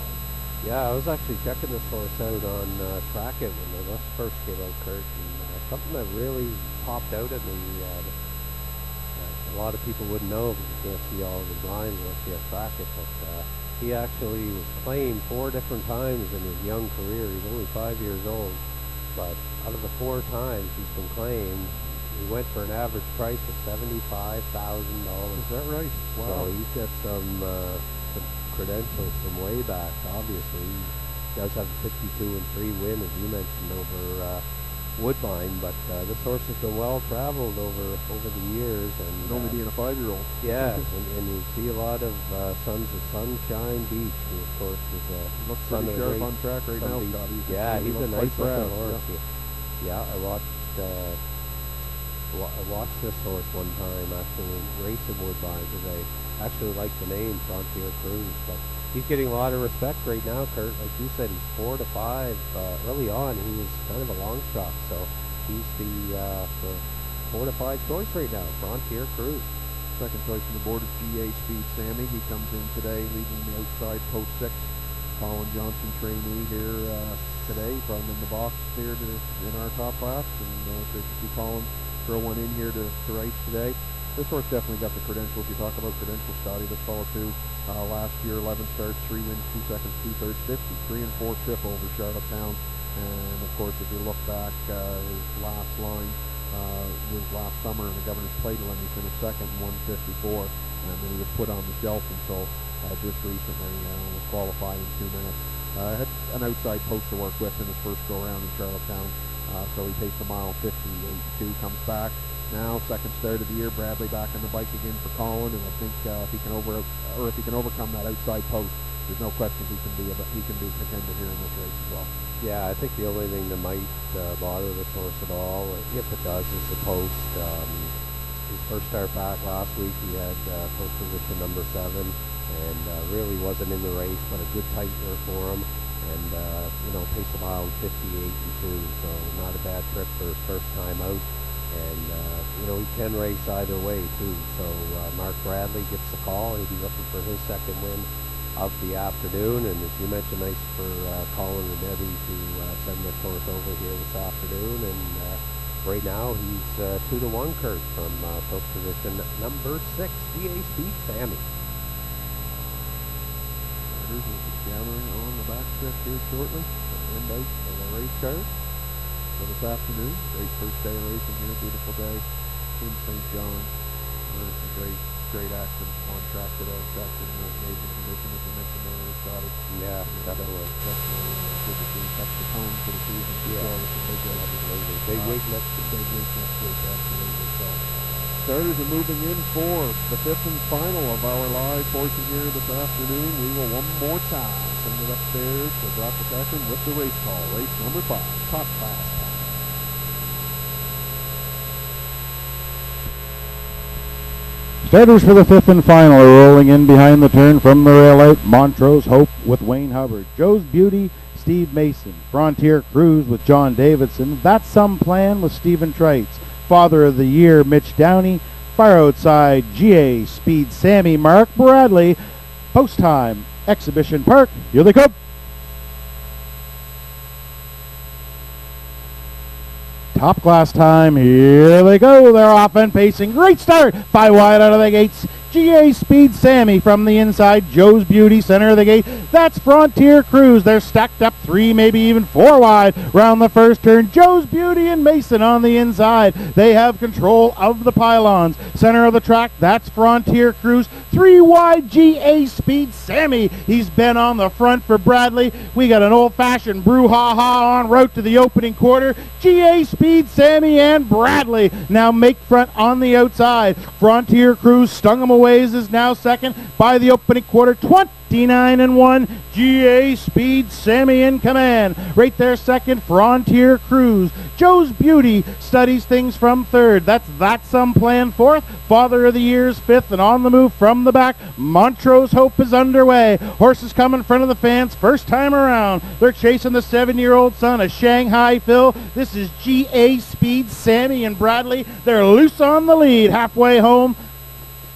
Yeah, I was actually checking this horse out on Track It when the first came out, Kurt, and something that really popped out at me. A lot of people wouldn't know because you can't see all of his lines unless you have Track It, but he actually was claimed 4 different times in his young career. He's only 5 years old, but out of the 4 times he's been claimed, he went for an average price of $75,000. Is that right? Wow. So he's got some credentials from way back. Obviously, he does have a 52 and 3 win, as you mentioned, over Woodbine. But this horse has been well traveled over the years, and only being a 5-year-old. Yeah, and you see a lot of Sons of Sunshine Beach, who of course is a looks son pretty of sharp great on track right now, Beach. Scotty. Yeah, he's a nice looking horse. Yeah. I watched this horse one time actually race in Woodbine because I actually like the name Frontier Cruise, but he's getting a lot of respect right now, Kurt. Like you said, he's 4 to 5. Early on, he was kind of a long shot, so he's the 4 to 5 choice right now. Frontier Cruise. Second choice on the board is GA Speed Sammy. He comes in today leading the outside post 6. Colin Johnson, trainee here today, from in the box here in our top class, and great to see Colin throw one in here to race today. This horse definitely got the credentials. You talk about credentials, Scotty. This fellow too. Last year, 11 starts, 3 wins, 2 seconds, 2 thirds, 50, 3 and 4 trip over Charlottetown. And of course, if you look back, his last line was last summer in the Governor's Plate. He finished second, 154, and then he was put on the shelf until just recently was qualified in 2 minutes. Had an outside post to work with in his first go around in Charlottetown, so he paced a mile 58.2, comes back. Now, second start of the year, Bradley back on the bike again for Colin, and I think if he can overcome that outside post, there's no question he can be a contender here in this race as well. Yeah, I think the only thing that might bother this horse at all, if it does, is the post. His first start back last week, he had post position number 7, and really wasn't in the race, but a good tightener for him. And paced a mile 58.2, so not a bad trip for his first time out. And he can race either way too. So Mark Bradley gets the call. He'll be looking for his second win of the afternoon. And as you mentioned, nice for Colin and Debbie to send this horse over here this afternoon. And right now he's 2 to 1, Kurt, from post position number 6, GA Speed Sammy. Riders will be gathering on the back stretch here shortly. End out of the race card for this afternoon. Great first day of racing here, beautiful day in St. John. Some great action on track today. Track in amazing condition, as you mentioned earlier, Scotty. Yeah, definitely. Definitely good to see. That's the tone for the season. Yeah, big week next week, absolutely. So starters are moving in for the 5th and final of our live portion here this afternoon. We will one more time send it upstairs to Brock McEachern with the race call. Race number 5, top class. Starters for the 5th and final are rolling in behind the turn from the rail out. Montrose Hope with Wayne Hubbard. Joe's Beauty, Steve Mason. Frontier Cruise with John Davidson. That's Some Plan with Stephen Trites. Father of the Year, Mitch Downey. Far outside, GA Speed Sammy, Mark Bradley. Post time, Exhibition Park. Here they come. Top class time, here they go. They're off and pacing. Great start. 5 wide out of the gates. GA Speed Sammy from the inside. Joe's Beauty, center of the gate. That's Frontier Cruise. They're stacked up 3, maybe even 4 wide round the first turn. Joe's Beauty and Mason on the inside. They have control of the pylons. Center of the track, that's Frontier Cruise. 3 wide, GA Speed Sammy. He's been on the front for Bradley. We got an old-fashioned brouhaha en route to the opening quarter. GA Speed Sammy and Bradley now make front on the outside. Frontier Cruise stung him away, is now second by the opening quarter. 29-1. GA Speed Sammy in command. Right there second, Frontier Cruise. Joe's Beauty studies things from third. That's Some Plan fourth. Father of the Year's fifth, and on the move from the back, Montrose Hope is underway. Horses come in front of the fans first time around. They're chasing the 7-year-old son of Shanghai Phil. This is GA Speed Sammy and Bradley. They're loose on the lead halfway home.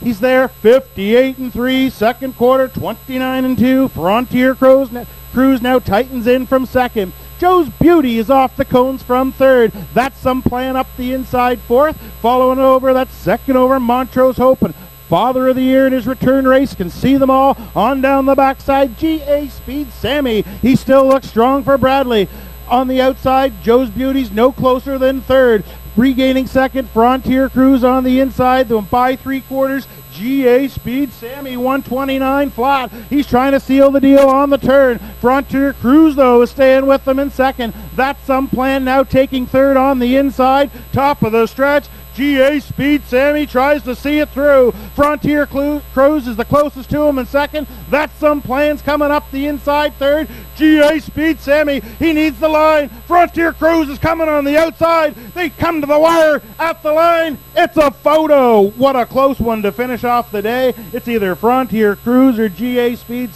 He's there, 58-3, second quarter, 29-2. Frontier Cruise now tightens in from second. Joe's Beauty is off the cones from third. That's Some Plan up the inside fourth. Following over, that's second over, Montrose Hope. And Father of the Year in his return race can see them all. On down the backside, GA Speed Sammy. He still looks strong for Bradley. On the outside, Joe's Beauty's no closer than third. Regaining second, Frontier Cruise on the inside, then by 3/4, GA Speed Sammy, 129 flat. He's trying to seal the deal on the turn. Frontier Cruise, though, is staying with them in second. That's Some Plan now taking third on the inside. Top of the stretch, GA Speed Sammy tries to see it through. Frontier Cruise is the closest to him in second. That's Some Plans coming up the inside third. GA Speed Sammy, he needs the line. Frontier Cruise is coming on the outside. They come to the wire at the line. It's a photo. What a close one to finish off the day. It's either Frontier Cruise or GA Speed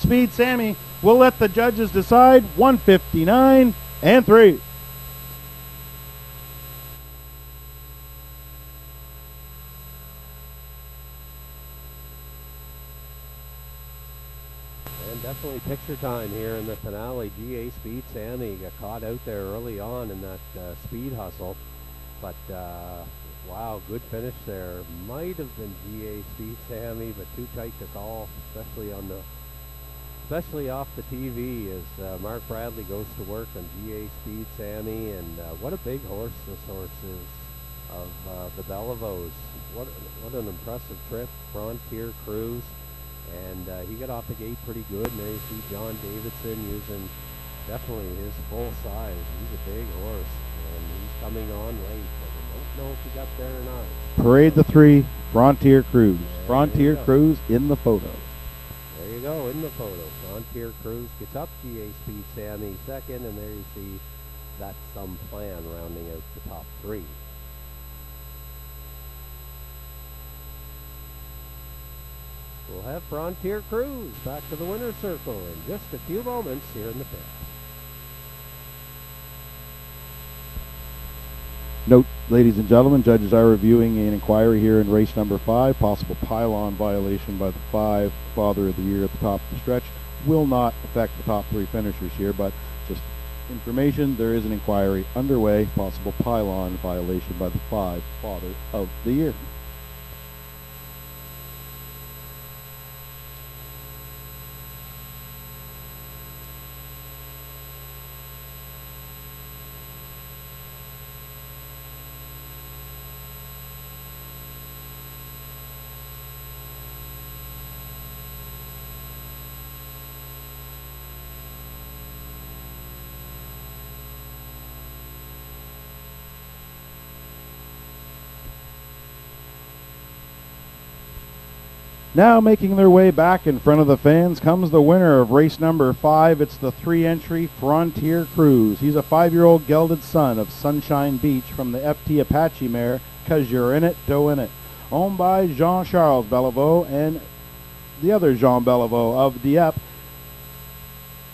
Speed Sammy. We'll let the judges decide. 159 and 3. And definitely picture time here in the finale. GA Speed Sammy got caught out there early on in that speed hustle. But, wow, good finish there. Might have been GA Speed Sammy, but too tight to call, especially off the TV as Mark Bradley goes to work on GA Speed Sammy. And what a big horse this horse is of the Bellevaux. What an impressive trip. Frontier Cruise. And he got off the gate pretty good. And there you see John Davidson using definitely his full size. He's a big horse. And he's coming on late. But I don't know if he got there or not. Parade the 3, Frontier Cruise. There Frontier Cruise in the photo. There you go, in the photo. Frontier Cruise gets up, GA Speed Sammy second, and there you see That's Some Plan rounding out the top 3. We'll have Frontier Cruise back to the winner's circle in just a few moments here in the pit. Note, ladies and gentlemen, judges are reviewing an inquiry here in race number 5. Possible pylon violation by the 5, Father of the Year at the top of the stretch. Will not affect the top 3 finishers here, but just information, there is an inquiry underway. Possible pylon violation by the 5, Father of the Year. Now making their way back in front of the fans comes the winner of race number 5. It's the 3-entry Frontier Cruise. He's a 5-year-old gelded son of Sunshine Beach from the FT Apache mare, 'Cause You're In It, to Win It. Owned by Jean-Charles Bellevaux and the other Jean Bellevaux of Dieppe.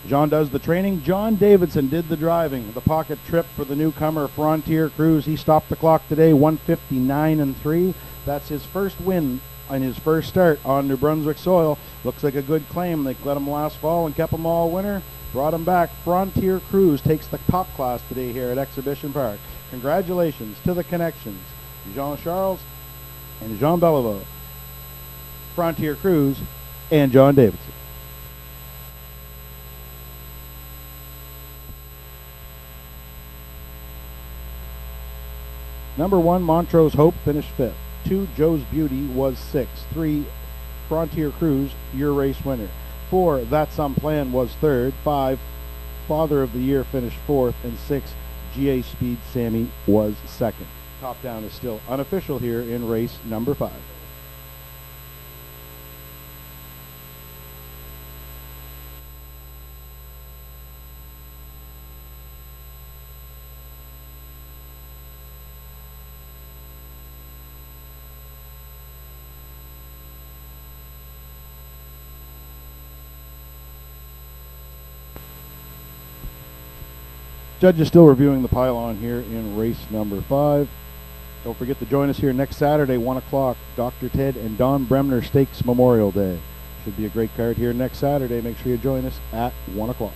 Jean does the training. John Davidson did the driving. The pocket trip for the newcomer Frontier Cruise. He stopped the clock today, 159 and 3. That's his first win in his first start on New Brunswick soil. Looks like a good claim. They let him last fall and kept him all winner. Brought him back. Frontier Cruise takes the top class today here at Exhibition Park. Congratulations to the connections, Jean-Charles and Jean Bellevaux, Frontier Cruise, and John Davidson. Number 1, Montrose Hope, finished 5th. 2, Joe's Beauty was 6th. 3, Frontier Cruise, your race winner. 4, That's Some Plan was 3rd. 5, Father of the Year finished 4th. And 6, GA Speed Sammy was 2nd. Top down is still unofficial here in race number 5. Judge is still reviewing the pylon here in race number 5. Don't forget to join us here next Saturday, 1 o'clock, Dr. Ted and Don Bremner Stakes Memorial Day. Should be a great card here next Saturday. Make sure you join us at 1 o'clock.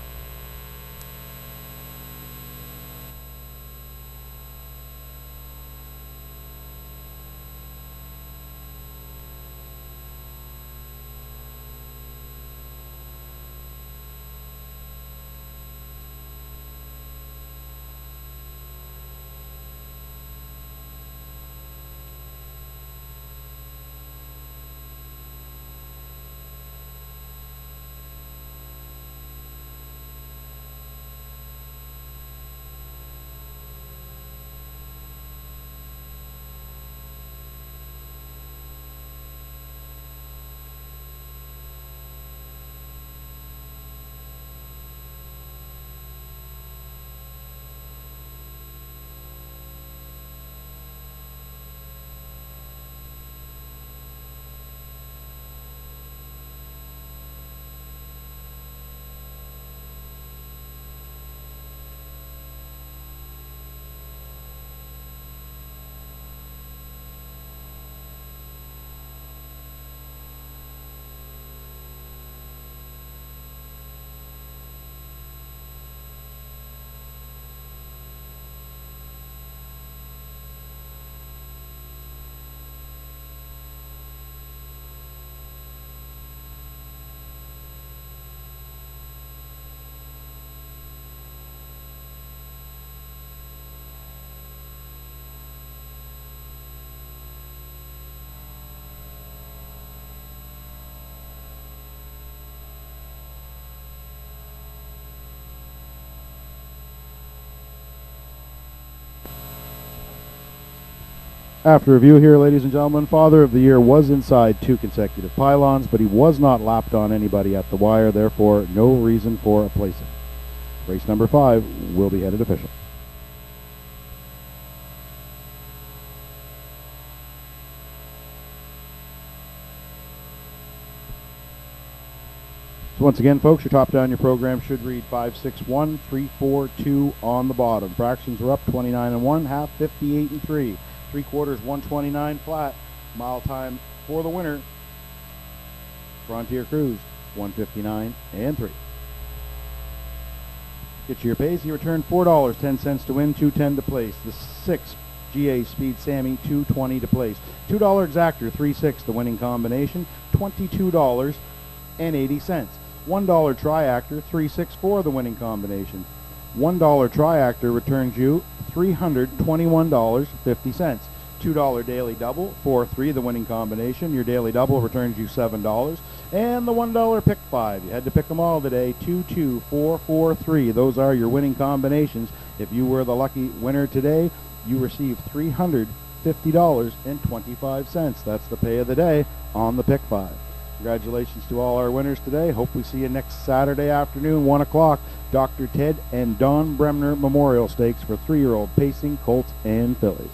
After review here, ladies and gentlemen, Father of the Year was inside 2 consecutive pylons, but he was not lapped on anybody at the wire, therefore no reason for a placing. Race number 5 will be headed official. So once again, folks, your top down your program should read 561, 342 on the bottom. Fractions are up 29 and 1, half 58 and 3. 3/4 129 flat. Mile time for the winner, Frontier Cruise 159 and 3. Get your pays. You return $4, 10 cents to win, $2.10 to place. The 6 GA Speed Sammy, $2.20 to place. $2 exactor, 3/6 the winning combination, $22 and 80 cents. $1 triactor, 3/6 the winning combination. $1 triactor returns you $321.50. $2 daily double, 4-3 the winning combination. Your daily double returns you $7. And the $1 pick 5. You had to pick them all today. 2, 2, 4, 4, 3. Those are your winning combinations. If you were the lucky winner today, you received $350.25. That's the pay of the day on the pick 5. Congratulations to all our winners today. Hope we see you next Saturday afternoon, 1 o'clock. Dr. Ted and Don Bremner Memorial Stakes for 3-year-old pacing colts and fillies.